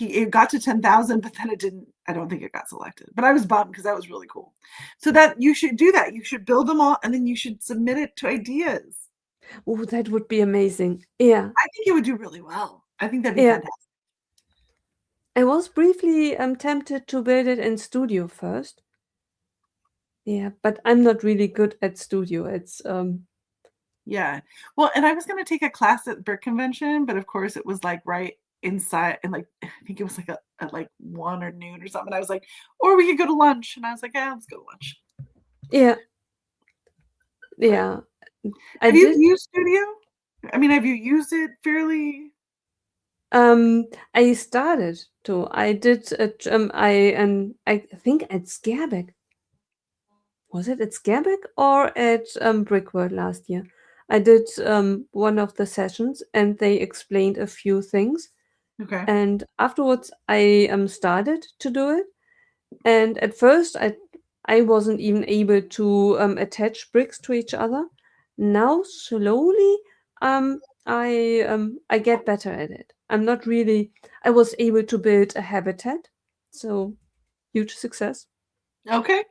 it got to 10,000, but then it didn't. I don't think it got selected. But I was bummed because that was really cool. So that you should do that. You should build them all and then you should submit it to ideas.
Oh, that would be amazing. Yeah,
I think it would do really well. I think that'd be
yeah.
fantastic.
I was briefly tempted to build it in studio first. Yeah, but I'm not really good at studio. It's
Yeah. Well, and I was going to take a class at Brick Convention, but of course it was like right inside and I think it was like at like 1 or noon or something. I was like, or we could go to lunch. And I was like, yeah, let's go to lunch.
yeah,
But
yeah. I
have you
did
used Studio? I mean, have you used it fairly?
I started to. I did I think at Scareback. Was it at Scareback or at Brickworld last year? I did one of the sessions and they explained a few things.
Okay.
And afterwards, I started to do it. And at first, I wasn't even able to attach bricks to each other. Now, slowly, I get better at it. I'm not really. I was able to build a habitat, so huge success.
Okay.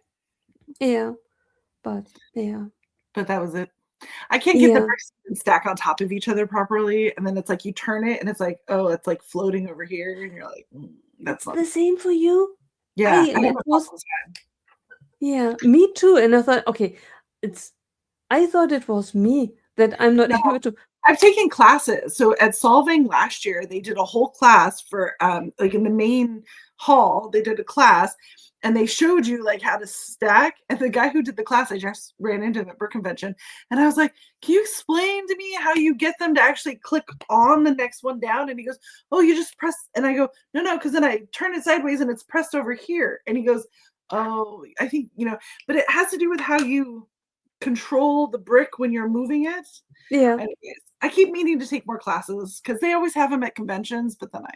Yeah, but yeah,
But that was it. I can't get the
yeah.
bricks to stack on top of each other properly, and then it's like you turn it and it's like, oh, it's like floating over here, and you're like, that's
It's
not.
the same for you.
Yeah, I have
It
a
was
problem.
yeah, me too. And I thought, okay, it's I thought it was me that I'm not
No,
able to.
I've taken classes. So at Solving last year, they did a whole class for like in the main hall, they did a class and they showed you like how to stack. And the guy who did the class, I just ran into him at Brick Convention. And I was like, can you explain to me how you get them to actually click on the next one down? And he goes, oh, you just press. And I go, no, because then I turn it sideways and it's pressed over here. And he goes, oh, I think, but it has to do with how you control the brick when you're moving it.
Yeah,
Anyways, I keep meaning to take more classes because they always have them at conventions, but then I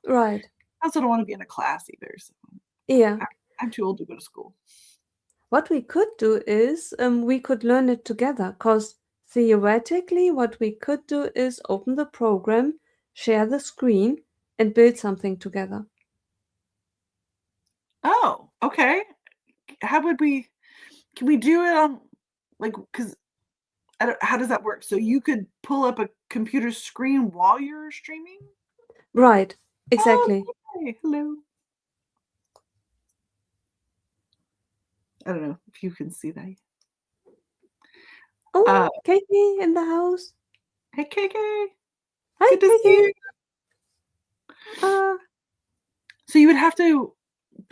right.
also don't want to be in a class either. So
Yeah.
I'm too old to go to school.
What we could do is we could learn it together, because theoretically, what we could do is open the program, share the screen, and build something together.
Oh, okay. How would we? Can we do it on like because how does that work? So you could pull up a computer screen while you're streaming?
Right,
Oh,
exactly.
okay. Hello. I don't know if you can see that.
Oh, Katie in the house.
Hey, KK.
Hi,
Good to see
Katie.
you.
Uh,
So you would have to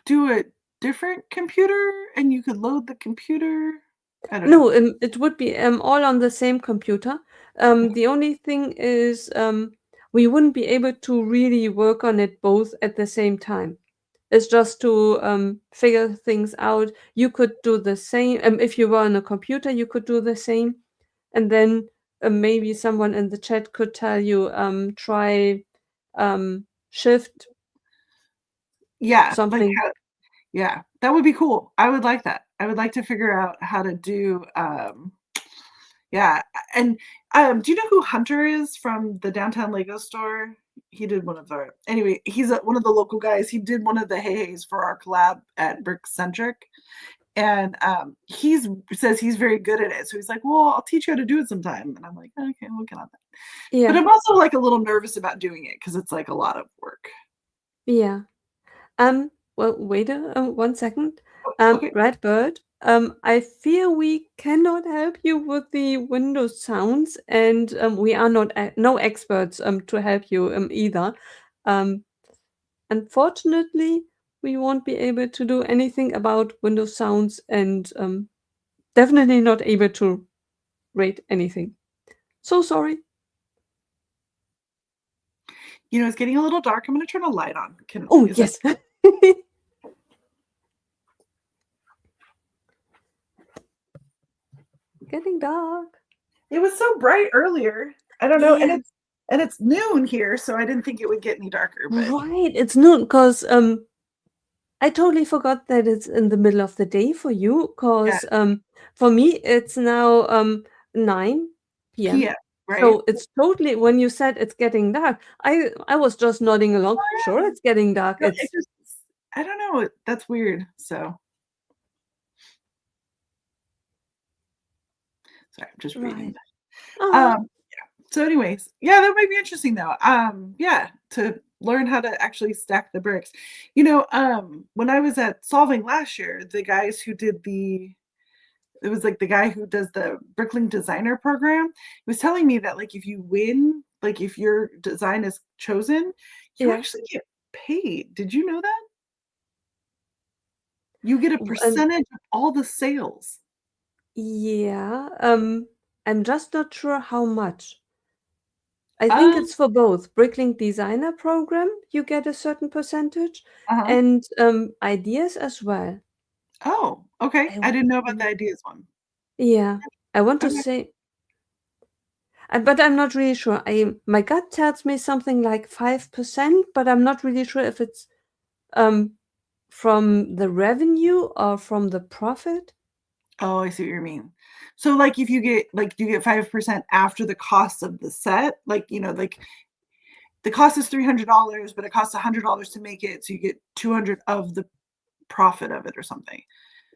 do a different computer and you could load the computer? I don't know.
no, it would be all on the same computer. The only thing is we wouldn't be able to really work on it both at the same time. It's just to figure things out. You could do the same. If you were on a computer, you could do the same. And then maybe someone in the chat could tell you, try shift
Yeah, like
something.
how yeah, that would be cool. I would like that. I would like to figure out how to do, yeah, and, do you know who Hunter is from the downtown Lego store? He did one of the anyway, he's one of the local guys. He did one of the Hey Hey's for our collab at Brickcentric, and, he's says he's very good at it. So he's like, "Well, I'll teach you how to do it sometime." And I'm like, "Okay, I'm looking at that." But
Yeah,
I'm also, like, a little nervous about doing it because it's, like, a lot of work.
yeah. Well, wait one second.
Oh, okay.
Red Bird, I fear we cannot help you with the Windows sounds, and we are not no experts to help you either. Um, Unfortunately, we won't be able to do anything about Windows sounds, and definitely not able to rate anything. So sorry.
It's getting a little dark. I'm gonna turn a light on. Can
Oh
is that
yes. Getting dark.
It was so bright earlier. I don't know, and
Yeah,
it's noon here, so I didn't think it would get any darker, but
right. It's noon because I totally forgot that it's in the middle of the day for you.
yeah,
Because for me it's now 9 p.m.
PM, right?
So it's totally, when you said it's getting dark, I was just nodding along.
Oh,
Sure,
yeah.
it's getting dark.
No, it
It's
just I don't know, that's weird, so sorry, I'm just reading.
right. Oh,
Um, so anyways, yeah, that might be interesting though. Yeah, to learn how to actually stack the bricks. When I was at Solving last year, the guys who did it was like the guy who does the Bricklink designer program was telling me that like if you win, like if your design is chosen, you
yeah.
actually get paid. Did you know that? You get a
Um,
percentage of all the sales.
yeah. I'm just not sure how much. I think
Um,
it's for both. Bricklink Designer Program, you get a certain percentage,
uh-huh.
and ideas as well.
Oh, okay.
I
I
w-
didn't know about the
mm,
ideas one.
yeah, I want to
Okay.
say, but I'm not really sure. I My gut tells me something like 5%, but I'm not really sure if it's um from the revenue or from the profit.
Oh, I see what you mean. So like if you get like do you get 5% after the cost of the set? Like, like the cost is $300, but it costs $100 to make it, so you get 200 of the profit of it or something.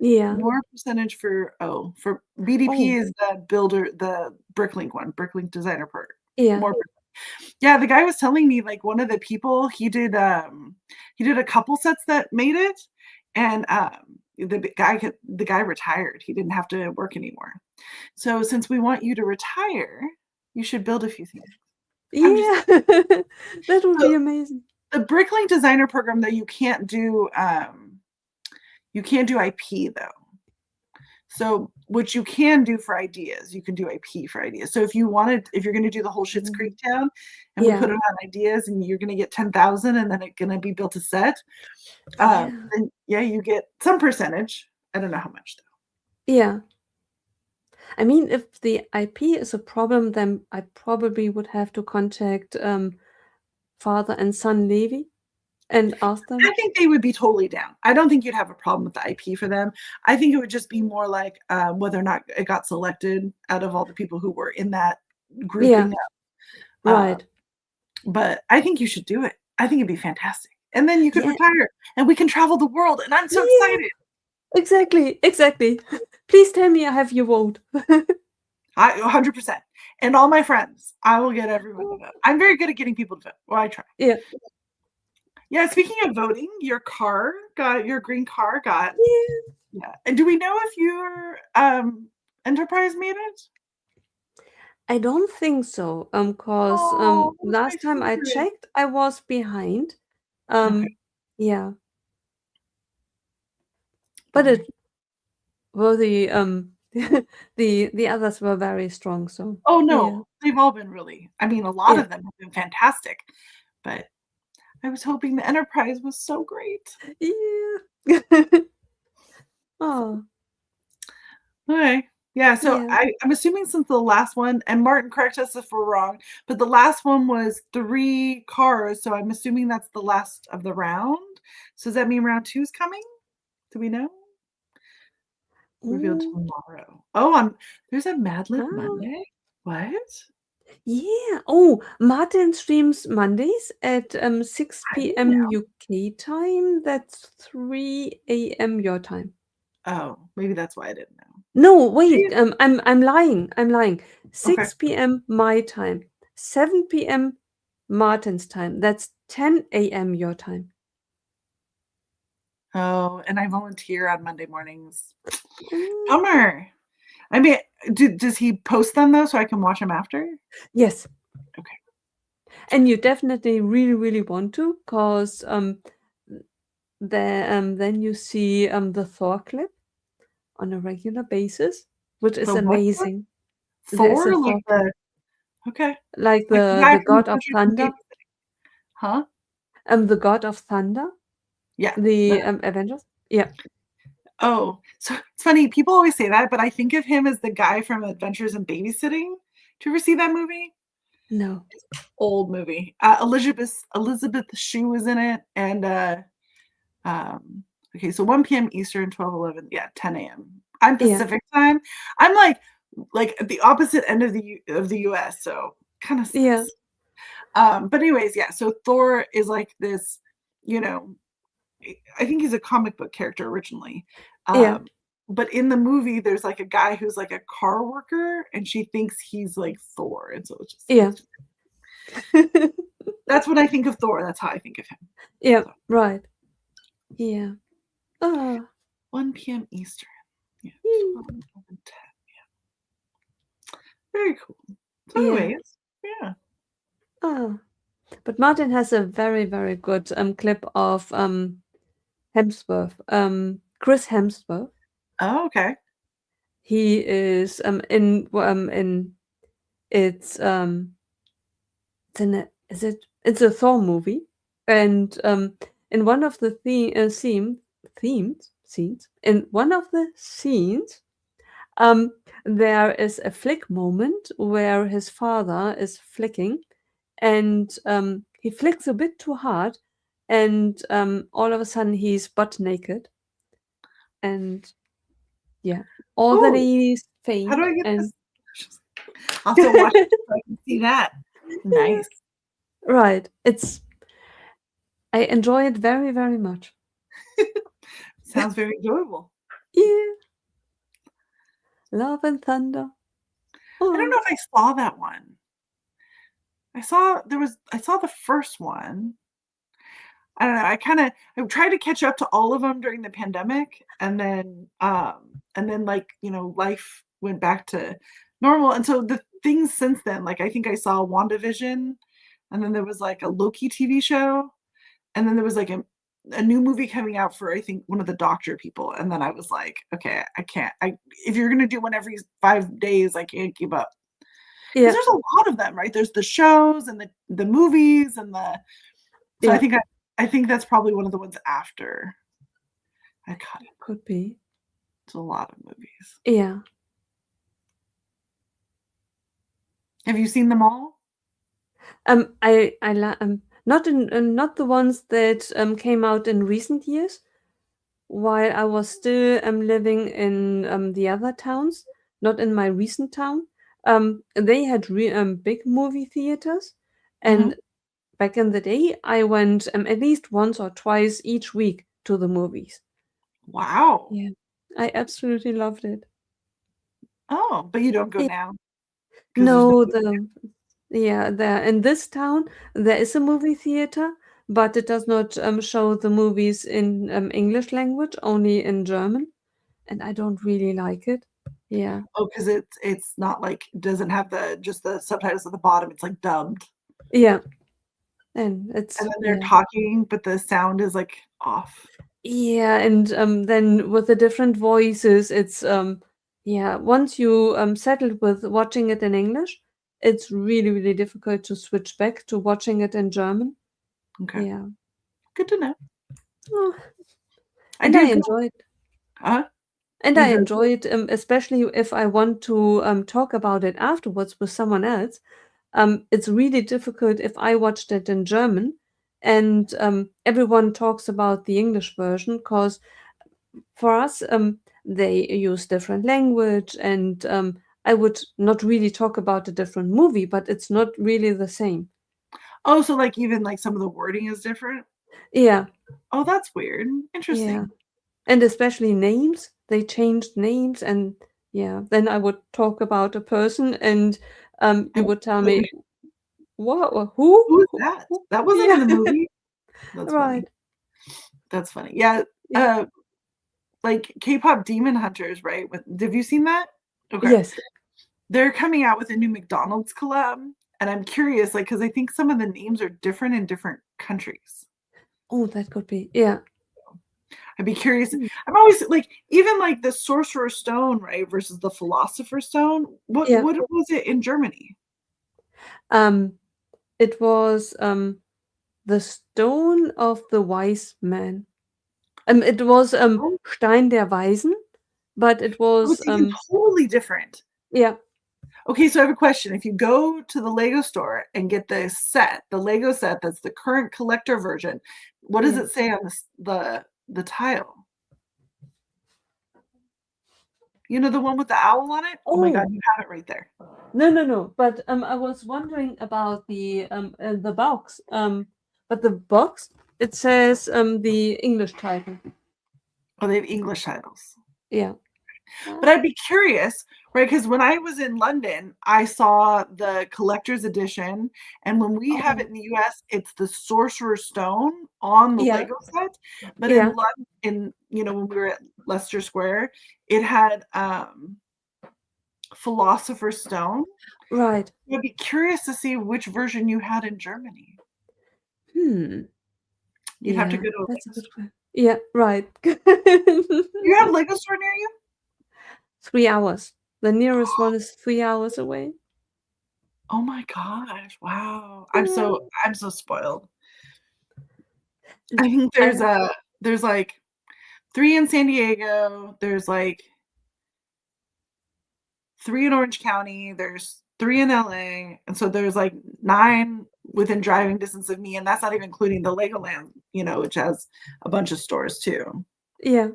Yeah.
More percentage for BDP
Oh,
is the builder, the Bricklink one, Bricklink designer part.
yeah.
More Yeah, the guy was telling me, like, one of the people he did a couple sets that made it, and, the guy retired. He didn't have to work anymore. So since we want you to retire, you should build a few things. I'm just
Yeah. That would
so
be amazing.
the Bricklink designer program that you can't do IP though. So what you can do for ideas, you can do IP for ideas. So if you're going to do the whole Schitt's Creek town and we put
Yeah.
it on ideas and you're going to get 10,000 and then it's going to be built a set,
Yeah.
then yeah, you get some percentage. I don't know how much though.
Yeah. I mean, if the IP is a problem, then I probably would have to contact father and son Levi and ask
I
them.
think they would be totally down. I don't think you'd have a problem with the IP for them. I think it would just be more like whether or not it got selected out of all the people who were in that
Yeah.
grouping. Uh,
Right.
but I think you should do it. I think it'd be fantastic. And then you could
Yeah.
retire and we can travel the world. And I'm so
Yeah.
excited.
Exactly. Exactly. Please tell me I have your vote.
100%. And all my friends, I will get everyone to
Oh,
vote. I'm very good at getting people to vote. Well, I try.
yeah.
Yeah, speaking of voting, your green car got,
Yeah.
yeah. And do we know if your Enterprise made it?
I don't think so. 'Cause
Oh, that's my
last time I
favorite.
checked, I was behind.
Okay.
Yeah. But
Bummer.
it were the others were very strong, so
Oh
yeah.
no, they've all been really, I mean, a lot
Yeah.
of them have been fantastic, but I was hoping the Enterprise was so great.
Yeah. Oh,
Okay. Yeah, so
yeah.
I'm assuming since the last one, and Martin, correct us if we're wrong, but the last one was 3 cars, so I'm assuming that's the last of the round. So does that mean round 2 is coming? Do we know? Revealed
Mm,
tomorrow. Oh, there's a Mad Lib
ah,
Monday? What?
yeah. Oh, Martin streams Mondays at 6
I didn't
p.m.
know.
UK time. That's 3 a.m. your time.
Oh, maybe that's why I didn't know.
No, wait.
See?
I'm lying. I'm lying.
Okay.
6 p.m. my time. 7 p.m. Martin's time. That's 10 a.m. your time.
Oh, and I volunteer on Monday mornings.
Mm,
Bummer. I mean, does he post them though so I can watch them after?
yes.
Okay.
And you definitely really, really want to, cause then you see the Thor clip on a regular basis, which is
The what?
amazing. There is a
Thor? Like
Thor clip,
the okay.
like
Like the
the
guy
the
from
God of
Adventures in
Thunder,
Babysitting. Huh?
the God of Thunder,
Yeah.
the Avengers. Yeah.
Oh, so it's funny, people always say that, but I think of him as the guy from Adventures in Babysitting. Do you ever see that movie?
No.
Old movie. Elizabeth Shue was in it, and um, okay, so 1 p.m. Eastern, 12:11, yeah, 10 a.m. I'm
Yeah.
Pacific time. I'm like at the opposite end of the US, so kind of
Yeah.
sucks. But anyways, yeah, so Thor is like this, you know, I think he's a comic book character originally.
Yeah.
Um, but in the movie, there's like a guy who's like a car worker, and she thinks he's like Thor, and so
Yeah.
it's that's when I think of Thor. That's how I think of him.
Yeah.
So
Right. Yeah. Oh.
1 p.m. Eastern. Yeah,
Mm,
12, 11, 10. Very cool. So,
yeah.
anyways, yeah.
Oh. But Martin has a very, very good clip of Hemsworth, Chris Hemsworth.
Oh, okay.
He is in it's it's a Thor movie, and in one of the scenes in one of the scenes, um, there is a flick moment where his father is flicking, and he flicks a bit too hard, and all of a sudden he's butt naked, and yeah, all the
Oh,
ladies
how do
faint,
I get
and
this? I'll have to watch it so I can see that.
yeah,
Nice.
right. I enjoy it very, very much.
Sounds very enjoyable.
Yeah, Love and Thunder.
I don't
Oh,
know if I saw that one. I saw the first one. I don't know. I tried to catch up to all of them during the pandemic, and then like, life went back to normal. And so the things since then, like I think I saw WandaVision, and then there was like a Loki TV show, and then there was like a new movie coming out for I think one of the Doctor people. And then I was like, okay, I can't. If you're gonna do one every 5 days, I can't keep up. Because
Yeah,
there's a lot of them, right? There's the shows and the movies and the so
yeah,
I think that's probably one of the ones after. I got it.
could be.
It's a lot of movies.
Yeah.
Have you seen them all?
Not not the ones that came out in recent years, while I was still living in the other towns, not in my recent town. They had big movie theaters,
Mhm.
and back in the day, I went at least once or twice each week to the movies.
Wow.
Yeah, I absolutely loved it.
Oh, but you don't go
Yeah.
now because there's no
No, there in this town there is a movie theater, but it does not show the movies in English language, only in German, and I don't really like it. Yeah.
oh, because it's not like doesn't have the just the subtitles at the bottom, it's like dubbed.
Yeah, and
And
it's
then they're
yeah.
talking, but the sound is like off.
Yeah, and then with the different voices, it's yeah, once you settled with watching it in English, it's really, really difficult to switch back to watching it in German.
Okay.
Yeah.
Good to know.
Oh,
I
and I
do go.
enjoyed
Huh?
and
You
I
go.
enjoyed especially if I want to talk about it afterwards with someone else. It's really difficult if I watched it in German and everyone talks about the English version because for us, they use different language, and I would not really talk about a different movie, but it's not really the same.
Oh, so like even like some of the wording is different?
Yeah,
Oh, that's weird.
yeah,
Interesting.
and especially names. They changed names, and yeah, then I would talk about a person, and you
And
would tell
wait,
me
wait,
what,
who is
who,
that?
who?
That wasn't
Yeah,
in the movie? That's funny.
right.
That's funny. Yeah,
Yeah.
uh, like K-pop Demon Hunters, right? Have you seen that? Okay.
Yes.
They're coming out with a new McDonald's collab, and I'm curious, like, because I think some of the names are different in different countries.
Oh, that could be. Yeah.
I'd be curious.
Mm.
I'm always like, even like the Sorcerer's Stone, right, versus the Philosopher's Stone.
Yeah.
What was it in Germany?
Um, it was the Stone of the Wise Man. It was,
Oh,
Stein der Weisen, but it
so
was,
it's even totally different.
yeah,
Okay, so I have a question. If you go to the Lego store and get the Lego set that's the current collector version, what does
yeah.
it say on the tile? You know, the one with the owl on it? Oh my god,
Oh,
you have it right there.
no, no, no, but, I was wondering about the box, but the box, it says, the English title.
Oh, they have English titles.
Yeah.
But I'd be curious, right? Because when I was in London, I saw the collector's edition, and when we have
Oh,
it in the US, it's the Sorcerer's Stone on the
yeah,
Lego set. But in
yeah,
London, when we were at Leicester Square, it had Philosopher's Stone.
right.
I'd be curious to see which version you had in Germany.
Hmm,
You'd have to
yeah,
go to a
that's
Lego
a good
store.
question. Yeah, right.
Do you have a Lego store near you?
3 hours. The nearest one is 3 hours away.
Oh my gosh! Wow,
Yeah.
I'm so spoiled.
And
I think
I
there's like 3 in San Diego, there's like 3 in Orange County, there's 3 in LA, and so there's like 9 within driving distance of me, and that's not even including the Legoland, which has a bunch of stores too.
yeah.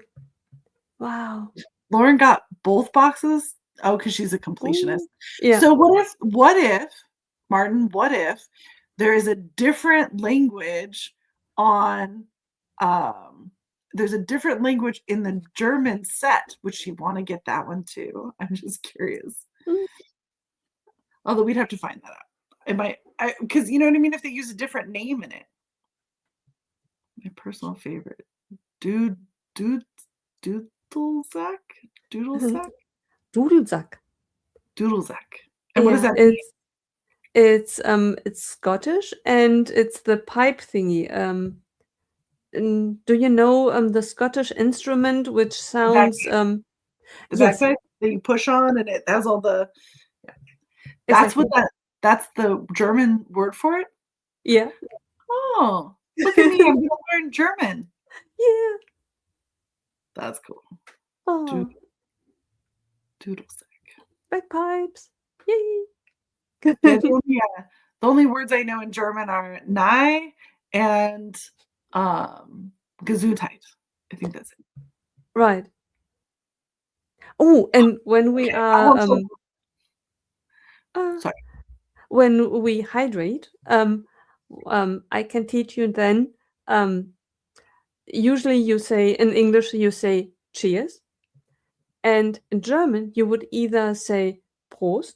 Wow.
Lauren got both boxes? Oh, because she's a completionist.
Ooh. Yeah.
So what if, Martin, what if there is a different language on um there's a different language in the German set? Would she want to get that one too? I'm just curious.
Mm,
Although we'd have to find that out. It might, because you know what I mean, if they use a different name in it. My personal favorite. Dude, dude, Doodlesack? Doodlesack?
Dudelsack.
Doodlesack. And what does
Yeah,
that mean?
it's Scottish and it's the pipe thingy. Do you know the Scottish instrument which
The
sounds
bagpipe. The
yes,
bagpipe that you push on and it has all the that's what
exactly.
that's the German word for it?
Yeah.
Oh, look at me, I'm gonna learn German.
Yeah.
That's cool. Dood
Oh,
Doodlesack.
bagpipes. Yay.
Yeah, the only words I know in German are "Nein" and, Gesundheit. I think that's it.
Right. Oh, and when we
Okay, I
are
want to
uh,
sorry.
when we hydrate, I can teach you then. Usually you say in English you say cheers, and in German you would either say Prost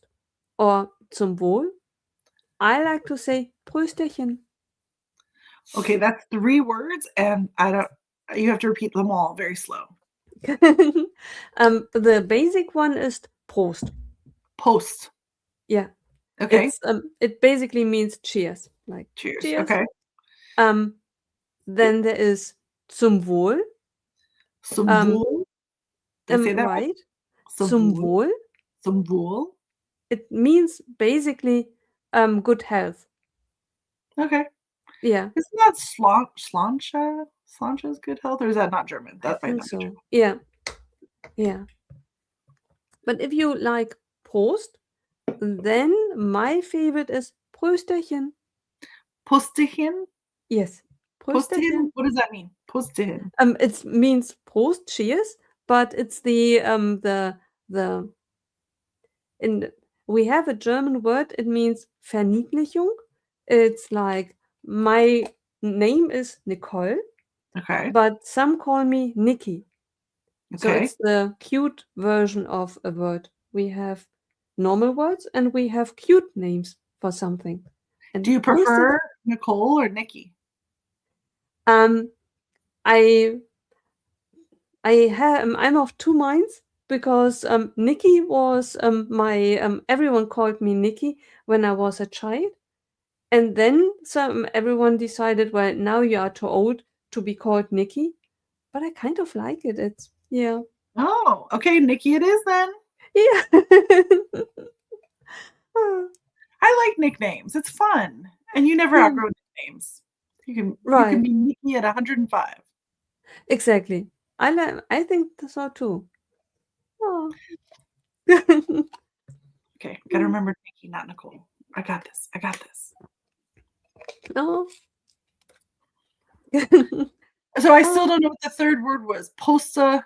or zum Wohl. I like to say Prösterchen.
Okay, that's 3 words, and I don't you have to repeat them all very slow.
The basic one is Prost.
Post.
Yeah,
Okay.
it basically means cheers, like
Cheers.
cheers.
Okay.
Um, then there is zum Wohl.
Zum
Um,
Wohl. Did I say that right?
right,
Zum
zum
Wohl.
Wohl.
Zum Wohl.
It means basically good health.
Okay.
Yeah,
Isn't that Slancha? Slancha's good health, or is that not German?
I
That might
think
not be
so.
German.
Yeah, yeah. But if you like Prost, then my favorite is Prösterchen.
Pustihin?
Yes,
Pustihin?
Prösterchen.
What does that mean? Pustihin.
It means Prost, cheers, but it's the in we have a German word. It means Verniedlichung. It's like my name is Nicole,
Okay.
but some call me Nikki. So
Okay.
it's the cute version of a word. We have normal words and we have cute names for something.
Do
And
you
posted,
prefer Nicole or Nikki?
um, I I'm of two minds because Nikki was my everyone called me Nikki when I was a child, and then some everyone decided, well, now you are too old to be called Nikki, but I kind of like it. It's yeah,
Oh, okay, Nikki it is then.
yeah. Ah,
I like nicknames. It's fun. And you never
yeah,
outgrow nicknames. You can
right.
be Nikki at 105.
Exactly. I think so too. Oh.
Okay, gotta remember Nikki, not Nicole. I got this. I got this.
Oh.
So I still
Oh.
don't know what the third word was.
Prösterchen.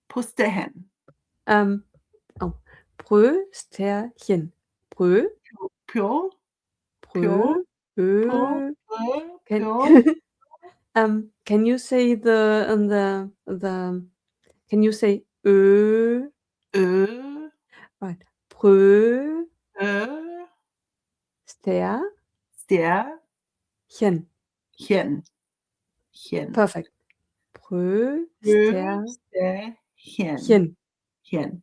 Postehen.
Ähm, oh, Prösterchen. Prö,
Pyo, pyo,
Prö,
po,
Ö. Can
pyo.
can you say the can you say Ö?
Uh,
Right. Prösterchen.
uh, Ster, hen, hen.
Perfect. Prösterchen.
Brüste, hen.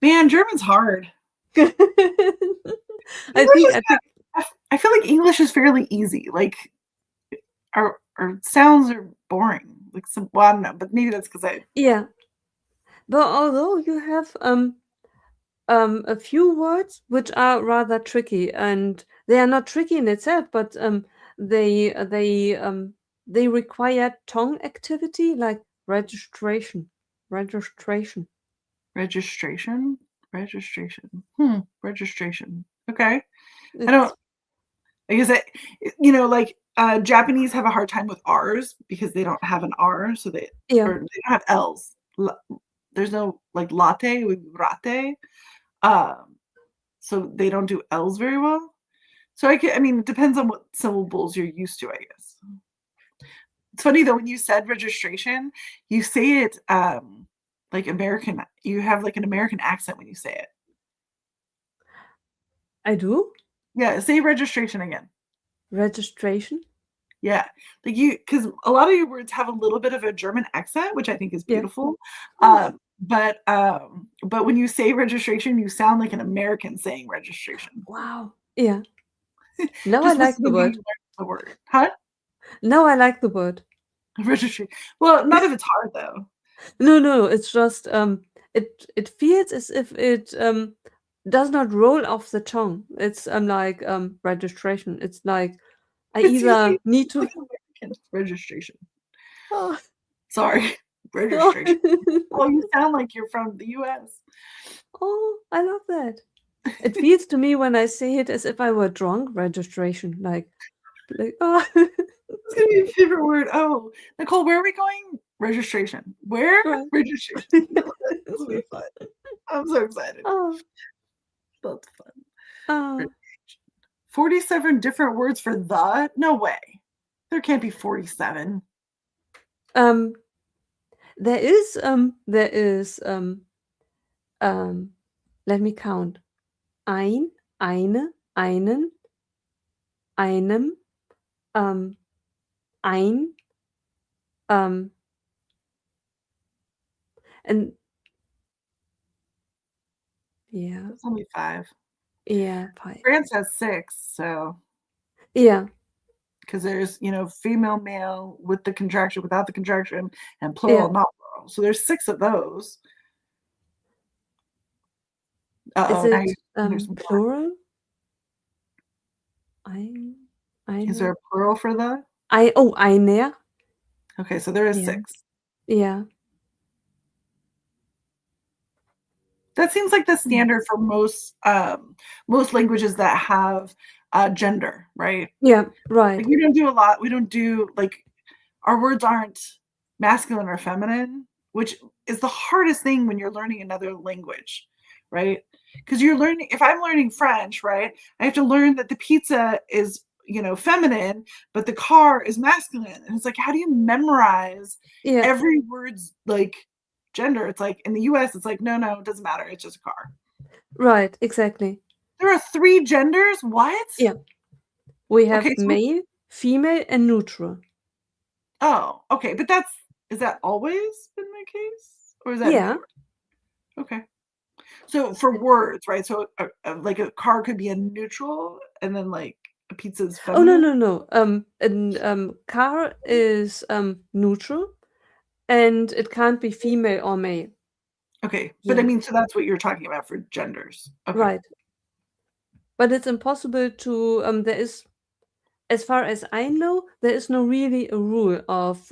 Man, German's hard.
I
English
think
is
I picked
I feel like English is fairly easy. Like our sounds are boring. Like some well, I don't know, but maybe that's because I
yeah. But although you have a few words which are rather tricky, and they are not tricky in itself, but they they require tongue activity like registration, registration.
registration. Registration. Registration. Okay. I don't
It's
I guess like Japanese have a hard time with R's because they don't have an R, so
yeah,
or they don't have L's. There's no like latte with rate. Um, so they don't do L's very well. So I mean, it depends on what syllables you're used to, I guess. It's funny though, when you said registration, you say it like American. You have like an American accent when you say it.
I do.
Yeah, say registration again.
Registration?
Yeah, like because a lot of your words have a little bit of a German accent, which I think is
Yeah.
beautiful.
Oh,
But when you say registration, you sound like an American saying registration.
wow. Yeah. Now I
Just
like
listen
the
to how you
word.
learn the word. Huh?
Now I like the word.
Registration. Well, not if it's hard though.
No, no, it's just it feels as if it does not roll off the tongue. It's like registration. It's like I
But you
either
say
need to
like an American registration.
oh,
Sorry,
oh,
registration. Oh, you sound like you're from the US.
oh, I love that. It feels to me when I say it as if I were drunk registration. Like oh
It's gonna be your favorite word. Oh, Nicole, where are we going? Registration. Where?
right.
Registration. This will be fun. I'm so excited.
Oh,
That's fun.
oh.
47 different words for the? No way. There can't be 47.
Um there is let me count. Ein, eine, einen, einem, ähm, ein, ähm, and yeah,
That's only 5.
yeah, 5.
France has 6, so
Yeah,
because there's, female, male with the contraction, without the contraction, and
yeah.
plural, not plural. So there's 6 of those.
Is
Uh-oh, now
it
there's more.
plural? Ein,
Is there
eine,
a plural for the?
einer.
Okay, so there is
Yeah,
6.
yeah,
That seems like the
mm.
standard for most languages that have gender, right?
Yeah,
Like
right.
we don't do like our words aren't masculine or feminine, which is the hardest thing when you're learning another language, right? Because if I'm learning French, right, I have to learn that the pizza is, feminine, but the car is masculine. And it's like, how do you memorize
Yeah,
every word's like gender? It's like in the US, it's like, no, no, it doesn't matter. It's just a car.
right, exactly.
There are 3 genders? What?
Yeah. We have
Okay, so
male, female, and neutral.
oh, okay, but is that always been the case? Or is that
Yeah.
newer? Okay. So for words, right? So like a car could be a neutral, and then like a pizza is
Oh, no,
feminine.
no, no. An car is neutral, and it can't be female or male.
Okay, but I
Yeah,
mean, so that's what you're talking about for genders. Okay.
right. But it's impossible to there is, as far as I know, there is no really a rule of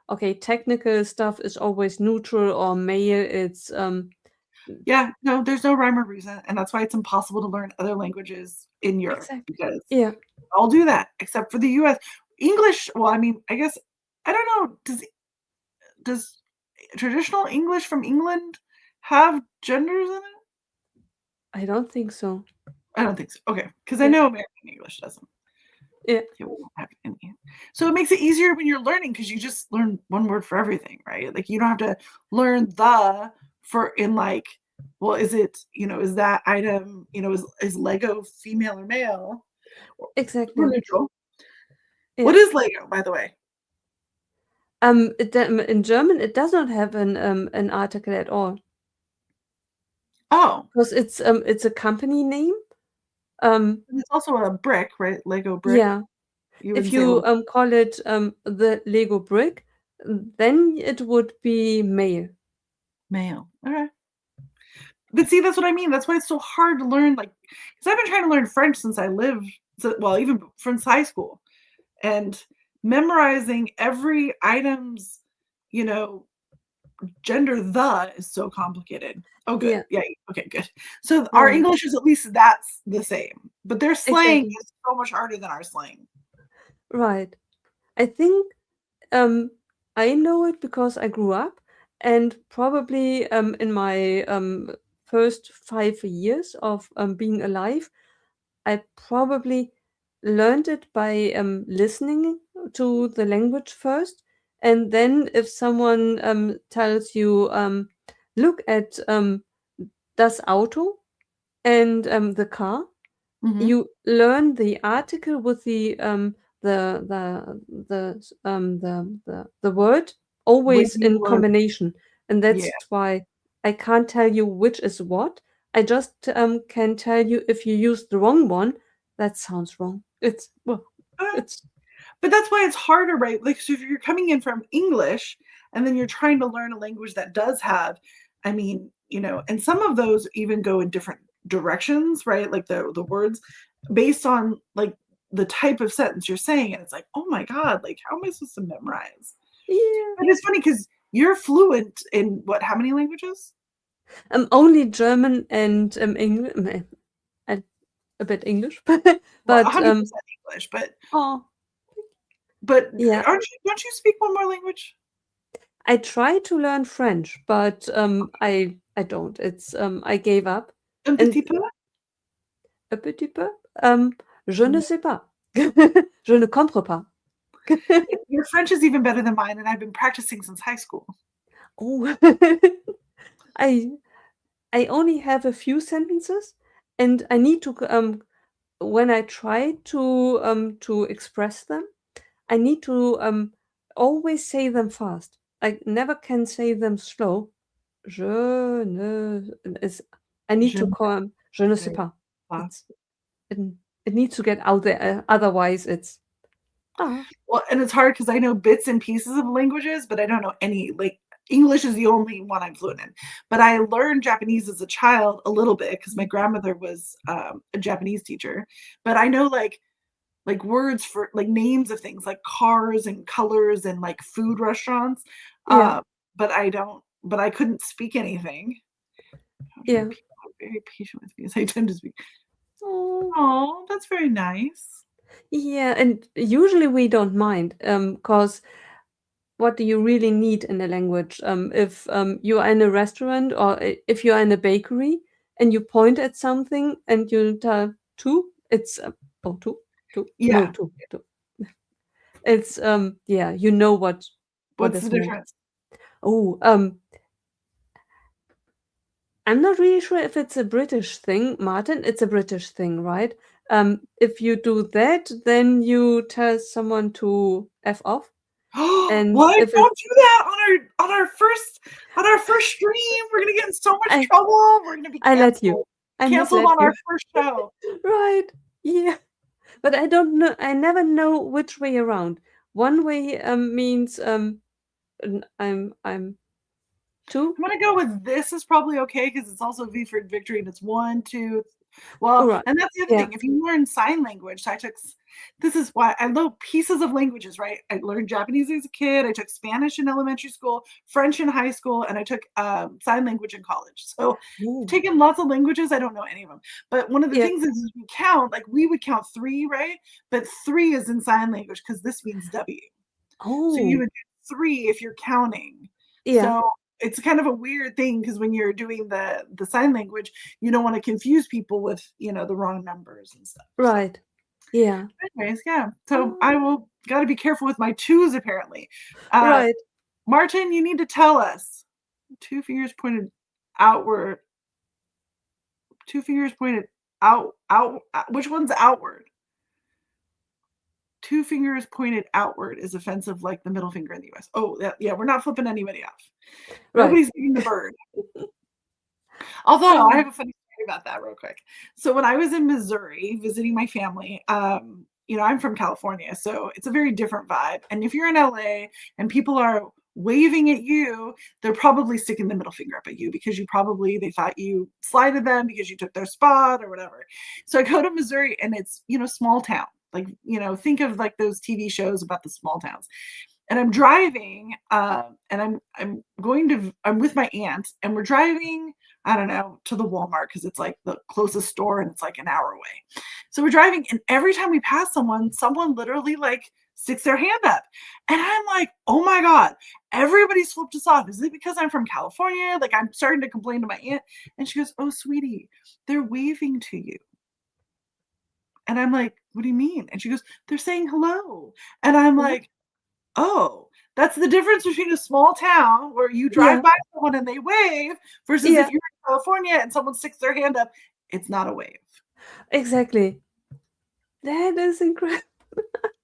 okay, technical stuff is always neutral or male. It's
Yeah, no, there's no rhyme or reason, and that's why it's impossible to learn other languages in Europe
exactly.
because
Yeah.
I'll do that except for the US. English, well, I mean, I guess I don't know. Does traditional English from England have genders in it?
I don't think so.
I don't think so. Okay, because I
Yeah.
know American English doesn't.
Yeah.
It won't have any. So it makes it easier when you're learning because you just learn one word for everything, right? Like you don't have to learn the for in like, well, is it, is that item, is Lego female or male or
Exactly.
neutral?
Yeah.
What is Lego, by the way?
In German, it does not have an article at all
Oh,
because it's a company name.
and it's also a brick, right? Lego brick.
Yeah.
You
If
wouldn't say
you call it the Lego brick, then it would be male.
male. Okay. But see, that's what I mean. That's why it's so hard to learn, like, because I've been trying to learn French since I lived, well, even since high school. And memorizing every item's, you know, gender the is so complicated. Oh, good.
Yeah.
Yeah. Okay, good. So our
Right.
English is at least that's the same, but their slang
Exactly.
is so much harder than our slang.
Right. I think um, I know it because I grew up, and probably in my first 5 years of being alive, I probably learned it by listening to the language first, and then if someone tells you, look at das Auto and the car,
Mhm.
you learn the article with the the the word
With
always in
your
combination, and
yeah.
that's why I can't tell you which is what. I just can tell you if you use the wrong one, that sounds wrong. It's well,
Uh,
it's
but that's why it's harder, right? Like, so if you're coming in from English and then you're trying to learn a language that does have, I mean, and some of those even go in different directions, right? Like the words based on like the type of sentence you're saying, and it's like, oh my God, like how am I supposed to memorize?
yeah.
But it's funny because you're fluent in what, how many languages?
Only German and English, a bit English,
Well,
but
100% English, but
oh
but
yeah.
aren't you don't you speak one more language?
I try to learn French, but I don't. It's I gave up.
Un
And
petit peu?
un petit peu, je ne sais pas. Je ne comprends pas.
Your French is even better than mine, and I've been practicing since high school.
Oh, I I only have a few sentences, and I need to when I try to express them, I need to always say them fast. I never can say them slow. Je ne is I need
Je
to
ne
call je ne sais
sais
pas.
pas.
It's it, it needs to get out there. Otherwise, it's ah
Well, and it's hard because I know bits and pieces of languages, but I don't know any. Like English is the only one I'm fluent in. But I learned Japanese as a child a little bit because my grandmother was a Japanese teacher. But I know like words for like names of things like cars and colors and like food restaurants.
yeah,
Uh, but I don't. But I couldn't speak anything. How
yeah.
people are very patient with me as I tend to speak.
Oh,
Oh, that's very nice.
yeah. And usually we don't mind, cause what do you really need in a language? If you are in a restaurant or if you are in a bakery and you point at something and you tell two, it's oh two, no
Yeah.
two two. It's yeah, you know what
What's
is
the
meant.
difference?
Oh, I'm not really sure if it's a British thing, Martin. It's a British thing, right? If you do that, then you tell someone to f off, and
What?
if
Don't
it's
do that on our first stream. We're gonna get in so much
I
trouble. We're gonna be
I let you.
canceled.
I might
Canceled
let
on
you.
our first show.
Right. Yeah. But I don't know. I never know which way around. One way means I'm two.
I'm gonna go with this is probably okay because it's also V for victory and it's one, two.
All
Well,
right.
and that's the other
Yeah.
thing. If you learn sign language, so this is why I love pieces of languages, right? I learned Japanese as a kid. I took Spanish in elementary school, French in high school, and I took sign language in college. So I've
Ooh.
taken lots of languages. I don't know any of them. But one of the
Yeah.
things is we count, like we would count three, right? But three is in sign language because this means W. So you
Oh.
would do 3 if you're counting.
Yeah.
So it's kind of a weird thing because when you're doing the sign language, you don't wanna confuse people with, the wrong numbers and stuff. So
Right. Yeah.
anyways, yeah. So
Oh.
I will gotta be careful with my 2s apparently. Uh,
Right.
Martin, you need to tell us. 2 fingers pointed outward, 2 fingers pointed which one's outward? 2 fingers pointed outward is offensive like the middle finger in the US. Oh, yeah, we're not flipping anybody off.
Right.
Nobody's eating the bird. Although I
Oh.
have a funny story about that real quick. So when I was in Missouri visiting my family, I'm from California, so it's a very different vibe. And if you're in LA and people are waving at you, they're probably sticking the middle finger up at you because they thought you slighted them because you took their spot or whatever. So I go to Missouri and it's, small town. Like, think of like those TV shows about the small towns and I'm driving, and I'm with my aunt, and we're driving, I don't know, to the Walmart because it's like the closest store and it's like an hour away. So we're driving, and every time we pass someone literally like sticks their hand up. And I'm like, oh my God, everybody's flipped us off. Is it because I'm from California? Like I'm starting to complain to my aunt. And she goes, oh, sweetie, they're waving to you. And I'm like, what do you mean? And she goes, they're saying hello. And I'm
Oh.
like, oh, that's the difference between a small town where you drive
Yeah.
by someone and they wave versus if
Yeah.
you're in California and someone sticks their hand up, it's not a wave.
Exactly. That is incredible.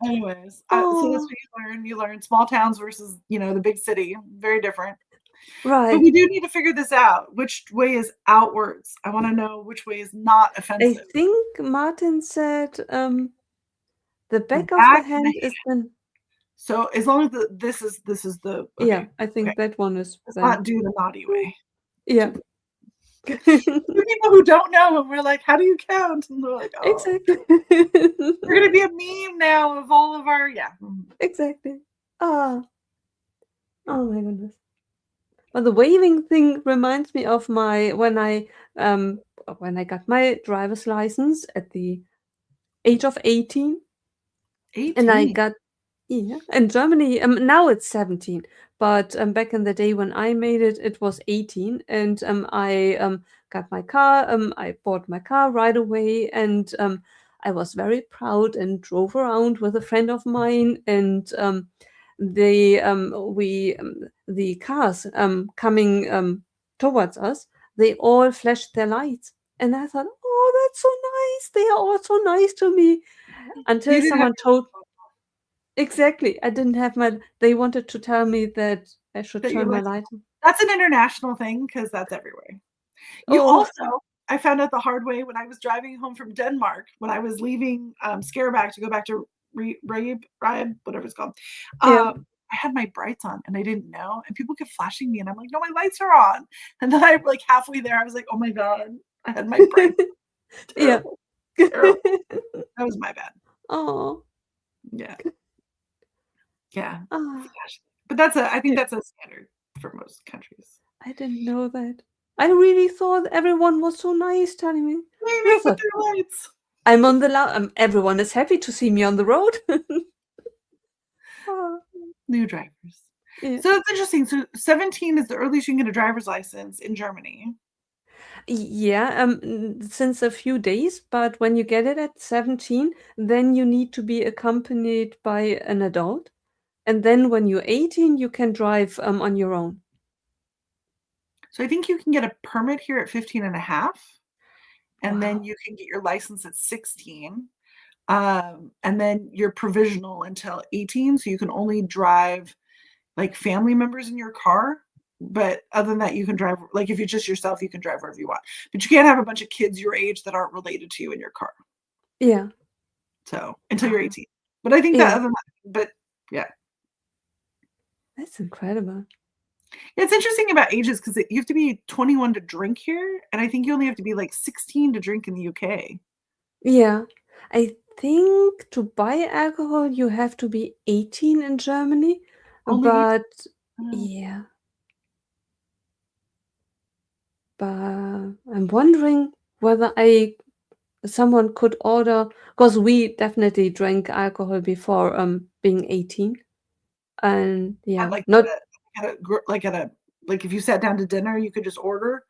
Anyways, so that's
Oh,
what you learn. You learn small towns versus, the big city. Very different. But
right.
we do need to figure this out. Which way is outwards? I want to know which way is not
I
offensive.
think Martin said the
The
back of the
back of the
hand is then
So as long as this is the
yeah,
okay.
I
Okay.
think that one is
Let's
then
not do the naughty
mm,
way.
yeah.
Do the For people who don't know, and we're like, "How do you count?" And they're like, "Oh,
Exactly.
we're gonna be a meme now of all of our." Yeah. Mhm.
Exactly. Ah, oh my goodness. Well, the waving thing reminds me of my when I got my driver's license at the age of 18. And I
18.
got yeah, in Germany, now it's 17, but, back in the day when I made it, it was 18, and, I, got my car, I bought my car right away, and, I was very proud and drove around with a friend of mine, and, the cars, coming, towards us, they all flashed their lights, and I thought, "Oh, that's so nice, they are all so nice to me,"
You
until
didn't have
someone told exactly. I didn't have my they wanted to tell me that I should
that your
turn my
license.
light on.
That's an international thing because that's everywhere. You
Oh,
also I found out the hard way when I was driving home from Denmark, when I was leaving, Skagerrak to go back to Ribe, whatever it's called.
yeah.
I had my brights on and I didn't know, and people kept flashing me, and I'm like, "No, my lights are on." And then I like, halfway there, I was like, "Oh my god, I had my brights on."
Yeah.
Terrible, terrible. That was my bad.
Oh,
Yeah, yeah.
ah,
Flash. But I think
yeah.
that's a standard for most countries.
I didn't know that. I really thought everyone was so nice telling me. And I
Waving with
thought,
their lights.
I'm on the everyone is happy to see me on the road. Ah,
New drivers.
yeah.
So that's interesting. So 17 is the earliest you can get a driver's license in Germany.
Yeah, since a few days, but when you get it at 17, then you need to be accompanied by an adult. And then when you're 18, you can drive, on your own.
So I think you can get a permit here at 15 and a half, and then
Wow.
you can get your license at 16. And then you're provisional until 18, so you can only drive like family members in your car. But other than that, you can drive like if you're just yourself, you can drive wherever you want. But you can't have a bunch of kids your age that aren't related to you in your car.
Yeah.
So until you're
Wow.
18. But I think that
Yeah.
other than that, but yeah.
That's incredible.
It's interesting about ages because you have to be 21 to drink here, and I think you only have to be like 16 to drink in the UK.
Yeah. I think to buy alcohol, you have to be 18 in Germany,
Only 18.
but
Oh,
yeah, but I'm wondering whether I someone could order because we definitely drank alcohol before being 18. And
at
yeah,
like
not
at a like if you sat down to dinner, you could just order.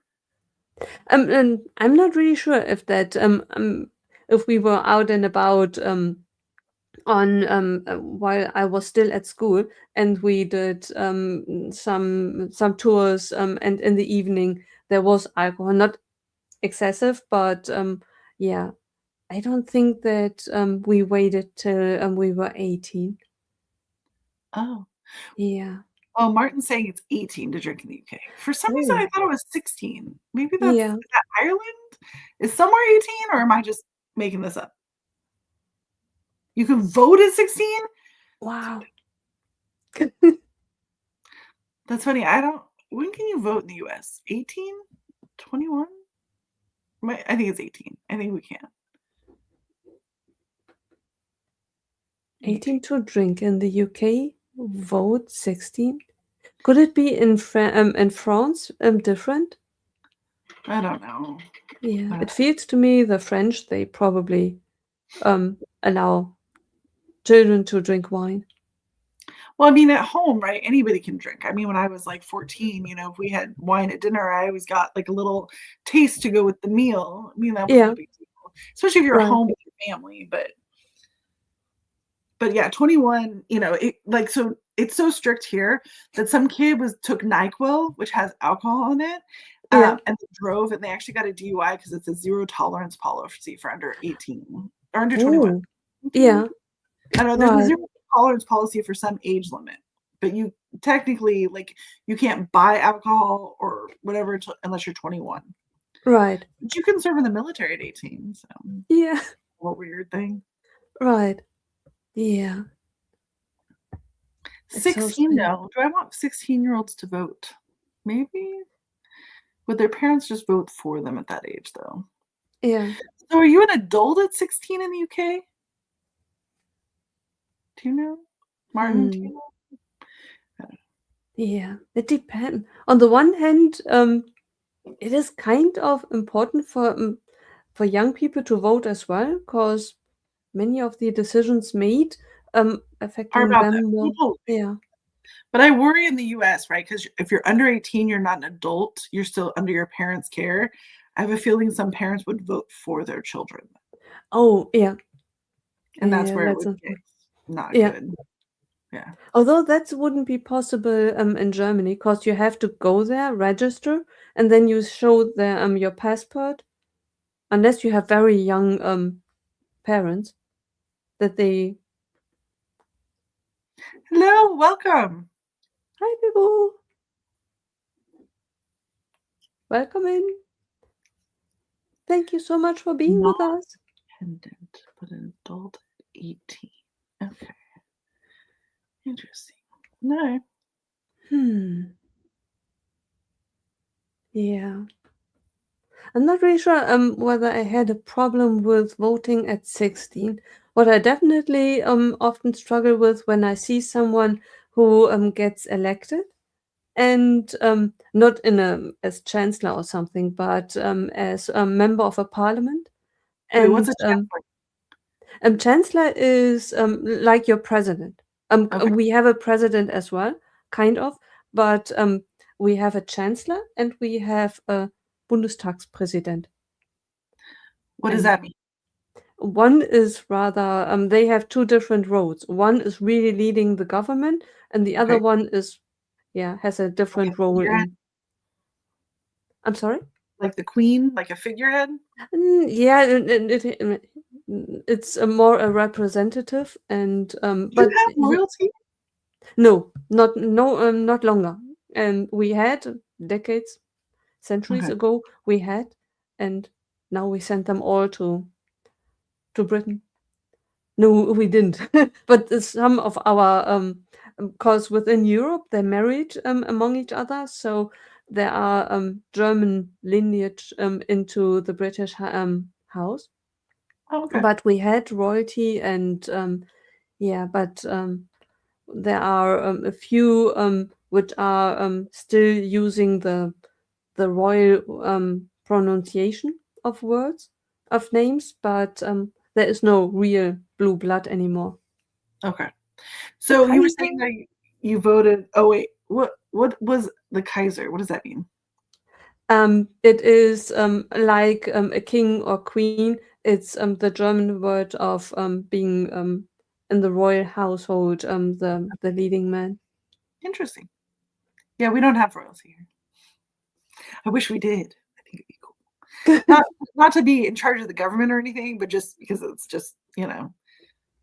and I'm not really sure if we were out and about on while I was still at school and we did some tours and in the evening there was alcohol, not excessive, but yeah, I don't think that we waited till we were 18.
Oh.
Yeah.
Oh, Martin's saying it's 18 to drink in the UK. For some reason,
Oh,
I thought it was 16. Maybe
yeah.
is that Ireland? Is somewhere 18, or am I just making this up? You can vote at 16?
Wow.
That's funny. I don't When can you vote in the US? 18? 21? I think it's 18. I think we can. 18.
18 to drink in the UK, vote 16. Could it be in France different?
I don't know.
Yeah,
Uh,
it feels to me the French, they probably allow children to drink wine.
well, I mean, at home, right? Anybody can drink. I mean, when I was like 14, if we had wine at dinner, I always got like a little taste to go with the meal. I mean, that wasn't
Yeah,
a big deal, especially if you're
right.
home with your family. But yeah, 21, so it's so strict here that some kid took NyQuil, which has alcohol in it,
Yeah.
and they drove, and they actually got a DUI because it's a zero tolerance policy for under 18 or under 21.
Oh,
18?
yeah.
I don't know. There's a
Right.
zero tolerance policy for some age limit, but you technically, like, you can't buy alcohol or whatever unless you're 21.
Right.
But you can serve in the military at 18, so
Yeah.
what weird thing.
Right. Yeah. It's so
16,
strange.
though. Do I want 16-year-olds to vote? Maybe? Would their parents just vote for them at that age, though?
Yeah.
So are you an adult at 16 in the UK? Do you know? Martin, do
Hmm.
you know?
Yeah. It depends. On the one hand, it is kind of important for young people to vote as well, because many of the decisions made
Are
affecting
about
them
them.
more.
Totally.
Yeah.
But I worry in the US, right? Because if you're under 18, you're not an adult, you're still under your parents' care. I have a feeling some parents would vote for their children,
Oh, yeah.
and that's
Yeah,
where it
that's
would get
important.
not
Yeah.
good. Yeah.
Although that wouldn't be possible in Germany, because you have to go there, register, and then you show your passport, unless you have very young parents that they.
Hello, welcome.
Hi people, welcome in. Thank you so much for being with us.
Non-dependent, but an adult at 18. Okay, interesting. No.
Hmm. Yeah. I'm not really sure whether I had a problem with voting at 16. What I definitely often struggle with when I see someone who gets elected, and not in a as chancellor or something, but as a member of a parliament.
Wait, what's
And
a chancellor?
chancellor is like your president.
Okay.
We have a president as well, kind of, but we have a chancellor and we have a Bundestagspräsident.
What does
And
that mean?
one is rather, they have two different roles. One is really leading the government, and the other
Okay.
one is, yeah, has a
Like a
different role
figurehead?
in. I'm sorry?
Like the queen? Like a figurehead?
Yeah, it's a more a representative and
Do you
but
have royalty?
no, not longer. And we had decades, centuries
Okay.
ago, we had, and now we sent them all to Britain. No, we didn't. But some of our, because within Europe, they're married among each other, so there are German lineage into the British house.
Oh, okay.
But we had royalty, and yeah, but there are a few which are still using the royal pronunciation of words of names, but there is no real blue blood anymore.
Okay.
The
So you were saying
Kaiser.
that you voted. Oh wait, what was the Kaiser? What does that mean?
It is like a king or queen. It's the German word of being in the royal household, the leading man.
Interesting. Yeah, we don't have royalty here. I wish we did. I think it'd be cool. Not not to be in charge of the government or anything, but just because it's just,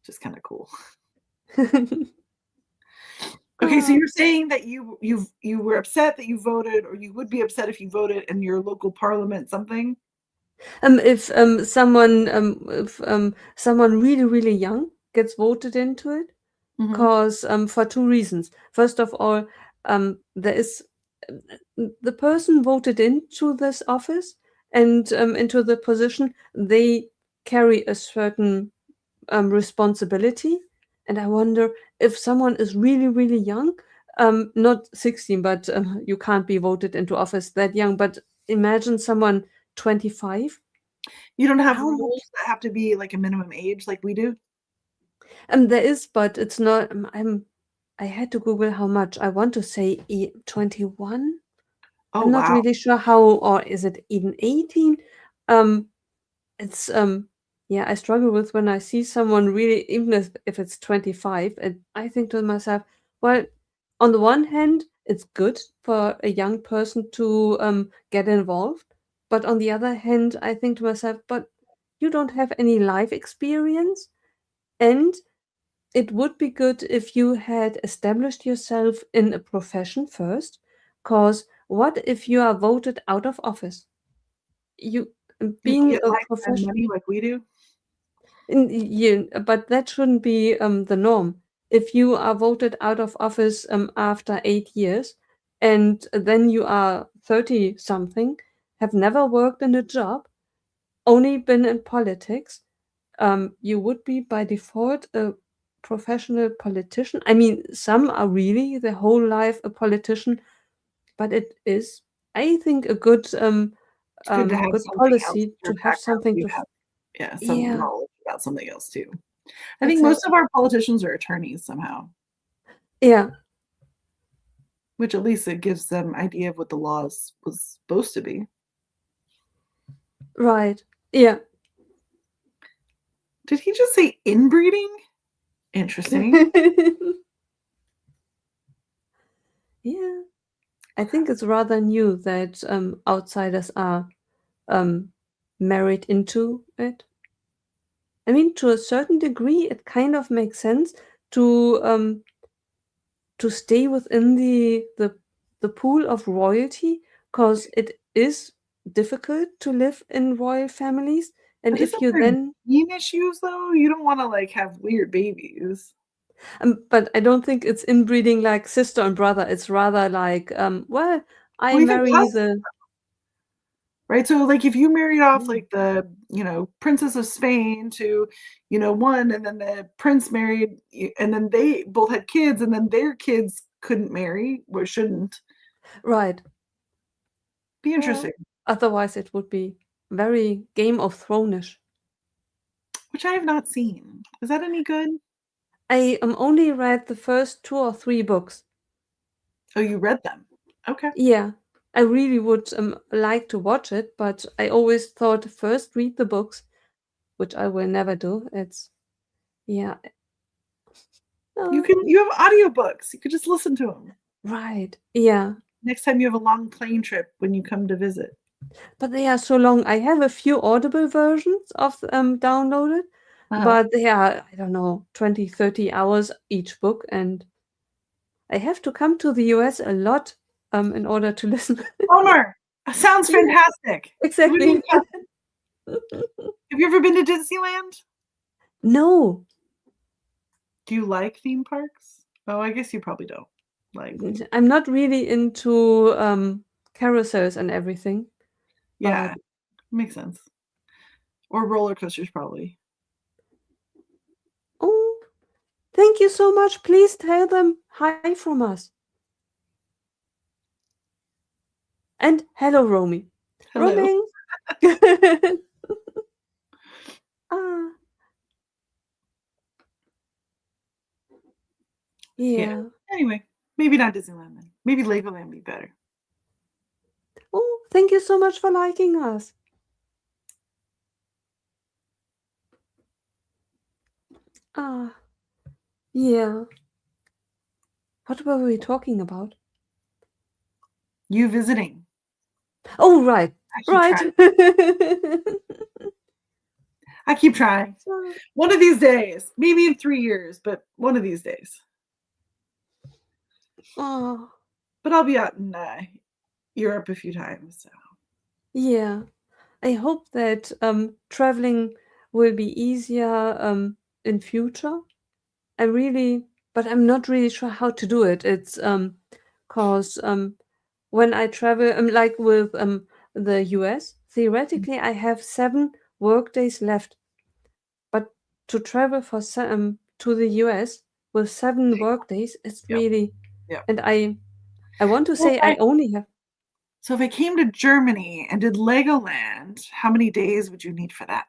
just kind of cool. Okay, so
Ah.
you're saying that you were upset that you voted, or you would be upset if you voted in your local parliament something?
If someone really really young gets voted into it,
Mhm.
cause for two reasons. First of all, there is the person voted into this office and into the position. They carry a certain responsibility, and I wonder if someone is really really young, not 16, but you can't be voted into office that young. But imagine someone 25.
You don't have
How
rules
much?
that have to be like a minimum age like we do?
There is, but it's not. I had to Google how much. I want to say 21.
Oh,
I'm not
wow.
really sure how, or is it even 18? Um, it's yeah, I struggle with when I see someone really, even if it's 25, and I think to myself, well, on the one hand, it's good for a young person to get involved, but on the other hand, I think to myself, but you don't have any life experience, and it would be good if you had established yourself in a profession first, because what if you are voted out of office? You
You don't
being
get
a
lifetime
profession,
money like we do.
but that shouldn't be the norm. If you are voted out of office after 8 years, and then you are 30 something, have never worked in a job, only been in politics, you would be by default a professional politician. I mean, some are really their whole life a politician, but it is, I think,
It's good to have
good
something else
policy
in
to
your
have
background.
something
You
to.
have, yeah, some
Yeah,
knowledge about something else too. I think most of
exactly.
our politicians are attorneys somehow,
Yeah,
which at least it gives them idea of what the laws was supposed to be.
right. Yeah.
Did he just say inbreeding? Interesting.
Yeah. I think it's rather new that outsiders are um, married into it. I mean, to a certain degree, it kind of makes sense to um, to stay within the pool of royalty, because it is difficult to live in royal families, and
But
if
isn't
you
there
then
gene issues though? You don't want to like have weird babies.
but I don't think it's inbreeding like sister and brother. It's rather like well, I
Well, even
marry
cousins,
the.
right? So like if you married off
Mm.
like the, Princess of Spain to, one, and then the prince married, and then they both had kids, and then their kids couldn't marry, or shouldn't.
Right.
Be
Well,
interesting.
otherwise it would be very Game of Thrones-ish.
Which I have not seen. Is that any good?
I only read the first 2 or 3 books.
Oh, you read them. Okay.
Yeah, I really would like to watch it, but I always thought first read the books, which I will never do. It's yeah, uh,
You have audiobooks. You could just listen to them.
right. Yeah,
Next time you have a long plane trip when you come to visit.
but they are so long. I have a few Audible versions of downloaded,
Uh-huh.
but they are, I don't know, 20, 30 hours each book, and I have to come to the US a lot in order to listen.
Bummer. Sounds
Yeah,
fantastic. When you
exactly.
come, have you ever been to Disneyland?
No,
Do you like theme parks? Oh, I guess you probably don't like theme.
I'm not really into carousels and everything, but
Yeah, makes sense. Or roller coasters, probably.
oh, thank you so much. Please tell them hi from us. And hello, Romy.
Hello.
Roaming. Ah,
Yeah.
yeah.
Anyway, maybe not Disneyland then. Maybe Legoland would be better.
Oh, thank you so much for liking us. Ah, yeah. What were we talking about?
You visiting.
Oh, right.
I keep
Right.
trying. I keep trying.
Ah,
One of these days, maybe in 3 years, but one of these days.
oh,
But I'll be out in Europe a few times. So.
yeah. I hope that traveling will be easier in future. I really, but I'm not really sure how to do it. It's cause when I travel, like with the US, theoretically I have 7 work days left, but to travel to the US with 7 work days, it's
Yep.
really,
Yep.
and I want to
Well,
say I only have.
if I came to Germany and did Legoland, how many days would you need for that?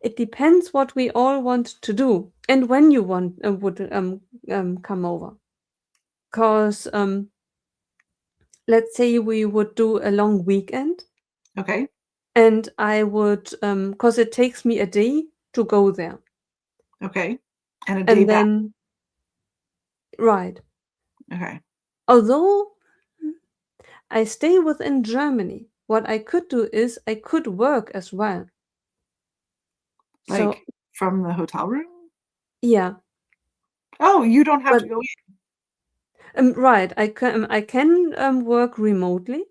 It depends what we all want to do and when you want would come over. Cause let's say we would do a long weekend,
Okay.
and I would cause it takes me a day to go there,
Okay. And a day
and
back.
then Right.
Okay.
Although I stay within Germany, what I could do is I could work as well. So
Like from the hotel room?
yeah,
Oh, you don't have
but
to go in.
right, I can work remotely,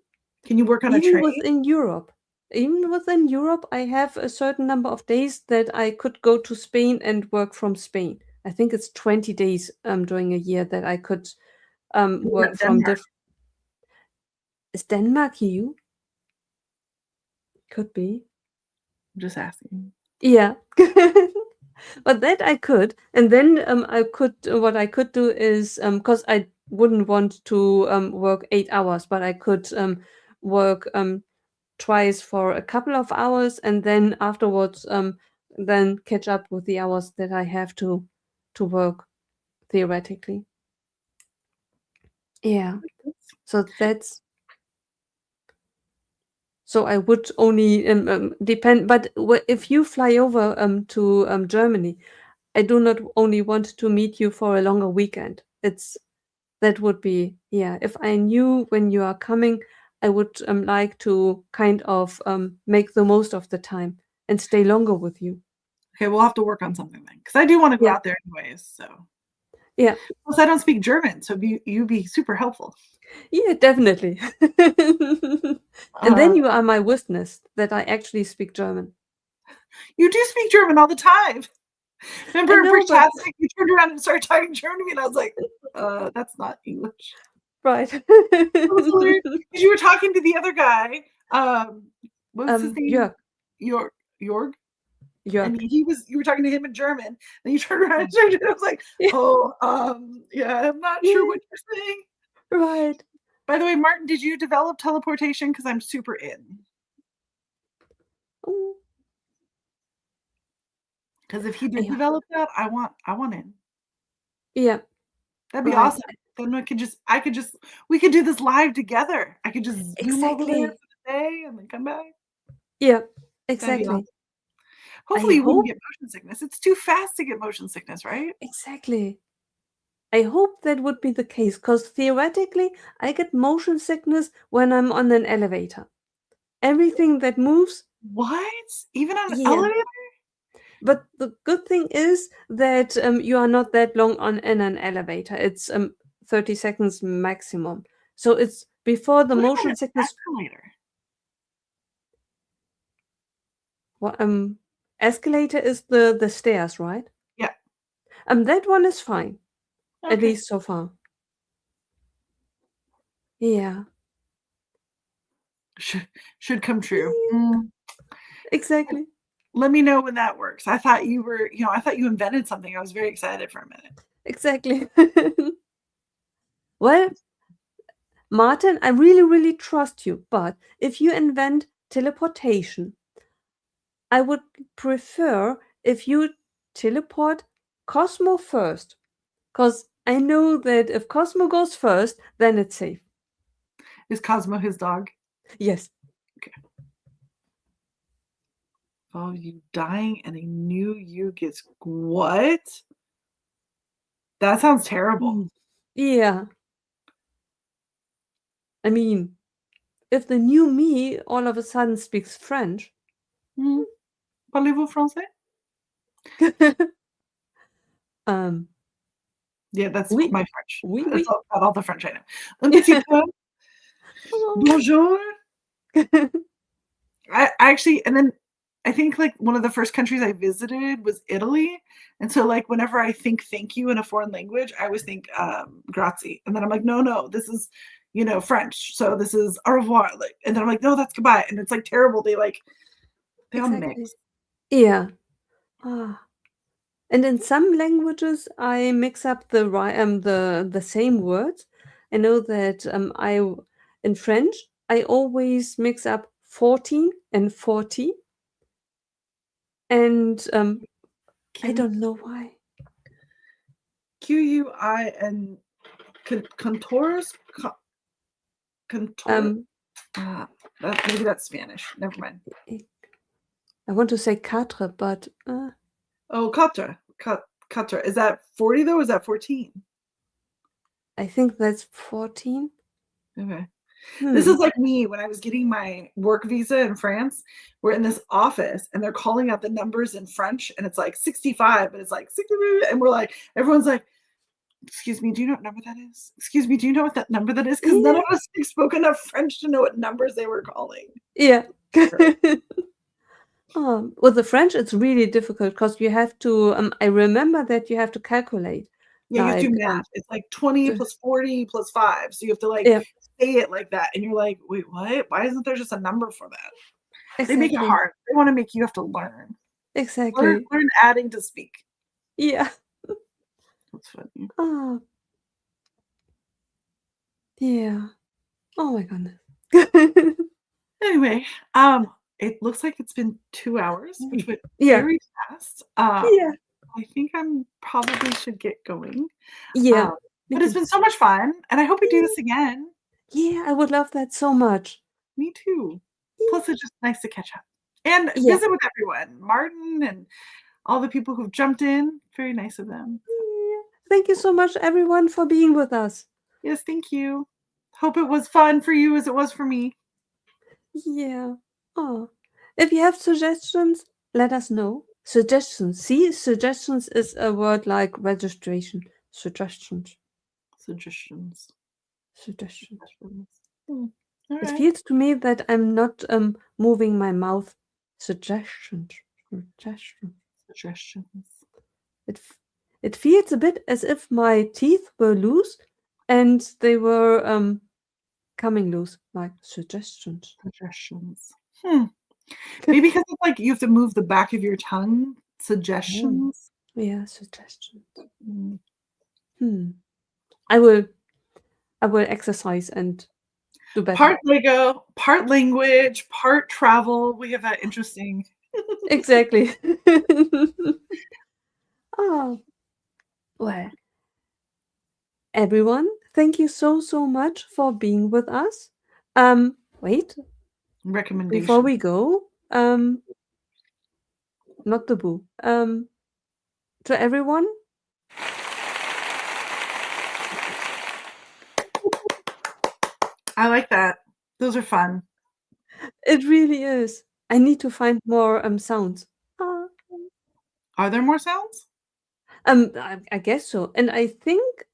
Can you work on a
even
train?
within Europe. Even within Europe, I have a certain number of days that I could go to Spain and work from Spain. I think it's 20 days during a year that I could
What
work
about
from
Denmark?
different. Is Denmark EU? Could be.
I'm just asking.
Yeah. But that I could, and then I could what I could do is because I wouldn't want to work 8 hours, but I could work twice for a couple of hours, and then afterwards then catch up with the hours that I have to work theoretically. Yeah. So that's so I would only depend, but if you fly over to Germany, I do not only want to meet you for a longer weekend. It's that would be, yeah. If I knew when you are coming, I would like to kind of make the most of the time and stay longer with you.
Okay, we'll have to work on something then, because I do want to go
Yeah,
out there anyways. So,
yeah,
plus I don't speak German, so you'd be super helpful.
yeah, definitely. And then
Uh,
you are my witness that I actually speak German.
you do speak German all the time.
I
Remember in
know, but
Britannic, you turned around and started talking German to me, and I was like, that's not English.
right.
That was hilarious because you were talking to the other guy. Um, what was his name?
Jörg,
Jorg. And
Jörg.
he was you were talking to him in German, then you turned around and started I was like,
Yeah,
"Oh, yeah, I'm not sure
yeah,
what you're saying."
right.
By the way, Martin, did you develop teleportation? Because 'Cause I'm super in.
Oh,
Because if he
I
did develop that, I want in.
yeah,
That'd be
right.
awesome. Then I could just we could do this live together. I could just zoom over there
Exactly.
for the day and then come back.
Yeah,
That'd be
exactly.
awesome.
I
Hopefully, you wouldn't
hope
get motion sickness. It's too fast to get motion sickness, right?
exactly. I hope that would be the case because theoretically, I get motion sickness when I'm on an elevator. Everything that moves,
What? Even on an
yeah.
elevator?
But the good thing is that you are not that long on in an elevator. It's 30 seconds maximum. So it's before the
What about
motion
an
sickness.
escalator?
Wha- Um, Escalator is the stairs, right?
Yeah,
That one is fine, at
okay.
least so far. Yeah.
Should should come true.
Yeah, exactly.
Let me know when that works. I thought you were I thought you invented something. I was very excited for a minute.
Exactly. Well, Martin, I really, really trust you, but if you invent teleportation, I would prefer if you teleport Cosmo first, because I know that if Cosmo goes first, then it's safe.
Is Cosmo his dog?
Yes.
Okay. Oh, you dying and a new you gets what? That sounds terrible.
Mm. Yeah. I mean, if the new me all of a sudden speaks French,
Mm. Parlez-vous français?
um,
Yeah, that's
oui,
my French.
oui,
That's
oui.
about all the French I know. Un petit peu.
Oh.
Bonjour. I actually and then I think, like, one of the first countries I visited was Italy, and so, like, whenever I think "thank you" in a foreign language, I always think, "grazie," and then I'm like, "No, no, this is, French, so this is au revoir," like, and then I'm like, "No, that's goodbye," and it's, like, terrible. They all
Exactly.
mix.
Yeah. Ah. And in some languages, I mix up the same words. I know that in French I always mix up 14 and 40, and I
Kin
don't know why.
Quin Contors? Contor
Um,
ah, that maybe that's Spanish. Never mind.
I I want to say quatre, but
Oh, Katra. Katra. Is that 40 though? Is that 14?
I think that's 14.
Okay. This
Hmm.
is like me when I was getting my work visa in France. We're in this office and they're calling out the numbers in French and it's like 65 and it's like 60 and we're like everyone's like, excuse me, do you know what number that is? Excuse me, do you know what that number that is? Because none
Yeah.
of us spoke enough French to know what numbers they were calling.
Yeah.
Sure.
With the French, it's really difficult because you have to. I remember that you have to calculate,
Yeah, you have to
like,
do math. It's like 20
the,
plus 40 plus 5. So you have to like
yeah,
say it like that. And you're like, wait, what? Why isn't there just a number for that? They make it
exactly,
hard. They want to make you have to learn.
exactly.
Learn adding to speak.
Yeah.
That's funny.
Oh, yeah. Oh my goodness.
Anyway, it looks like it's been 2 hours, which went
Yeah.
very fast.
Yeah.
I think I'm probably should get going.
Yeah.
Um,
Me
but it's
too.
been so much fun, and I hope we do
Yeah.
this again.
Yeah. I would love that so much.
Me too.
Yeah.
Plus, it's just nice to catch up and
Yeah.
visit with everyone, Martin and all the people who've jumped in. Very nice of them. So,
Yeah. Thank you so much, everyone, for being with us.
yes, thank you. Hope it was fun for you as it was for me.
Yeah. Oh. If you have suggestions, let us know. Suggestions. See, suggestions is a word like registration. Suggestions.
Suggestions.
Suggestions.
Suggestions. Hmm. All
It
right.
feels to me that I'm not moving my mouth. Suggestions. Suggestions.
Suggestions.
It f- it feels a bit as if my teeth were loose and they were coming loose, like suggestions.
Suggestions. Hmm. Maybe because it's like you have to move the back of your tongue.
Oh,
Suggestions.
yeah, suggestions.
Mm.
Hmm. I will I will exercise and do better.
Part Lego, part language, part travel. We have that interesting.
Exactly. Oh, well, everyone, thank you so so much for being with us. Wait, before
Recommendation.
we go, not the boo. To everyone,
I like that. Those are fun.
it really is. I need to find more sounds. Ah,
Are there more sounds?
I guess so. And I think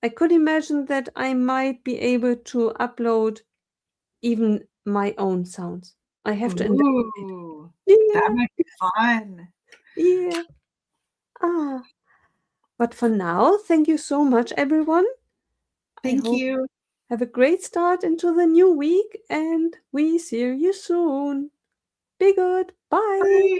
I could imagine that I might be able to upload even my own sounds. I have to investigate.
Ooh, that
Yeah,
might be fun.
yeah. Ah, but for now, thank you so much, everyone. I
Thank
hope
you.
have a great start into the new week, and we see you soon. Be good. Bye.
Bye.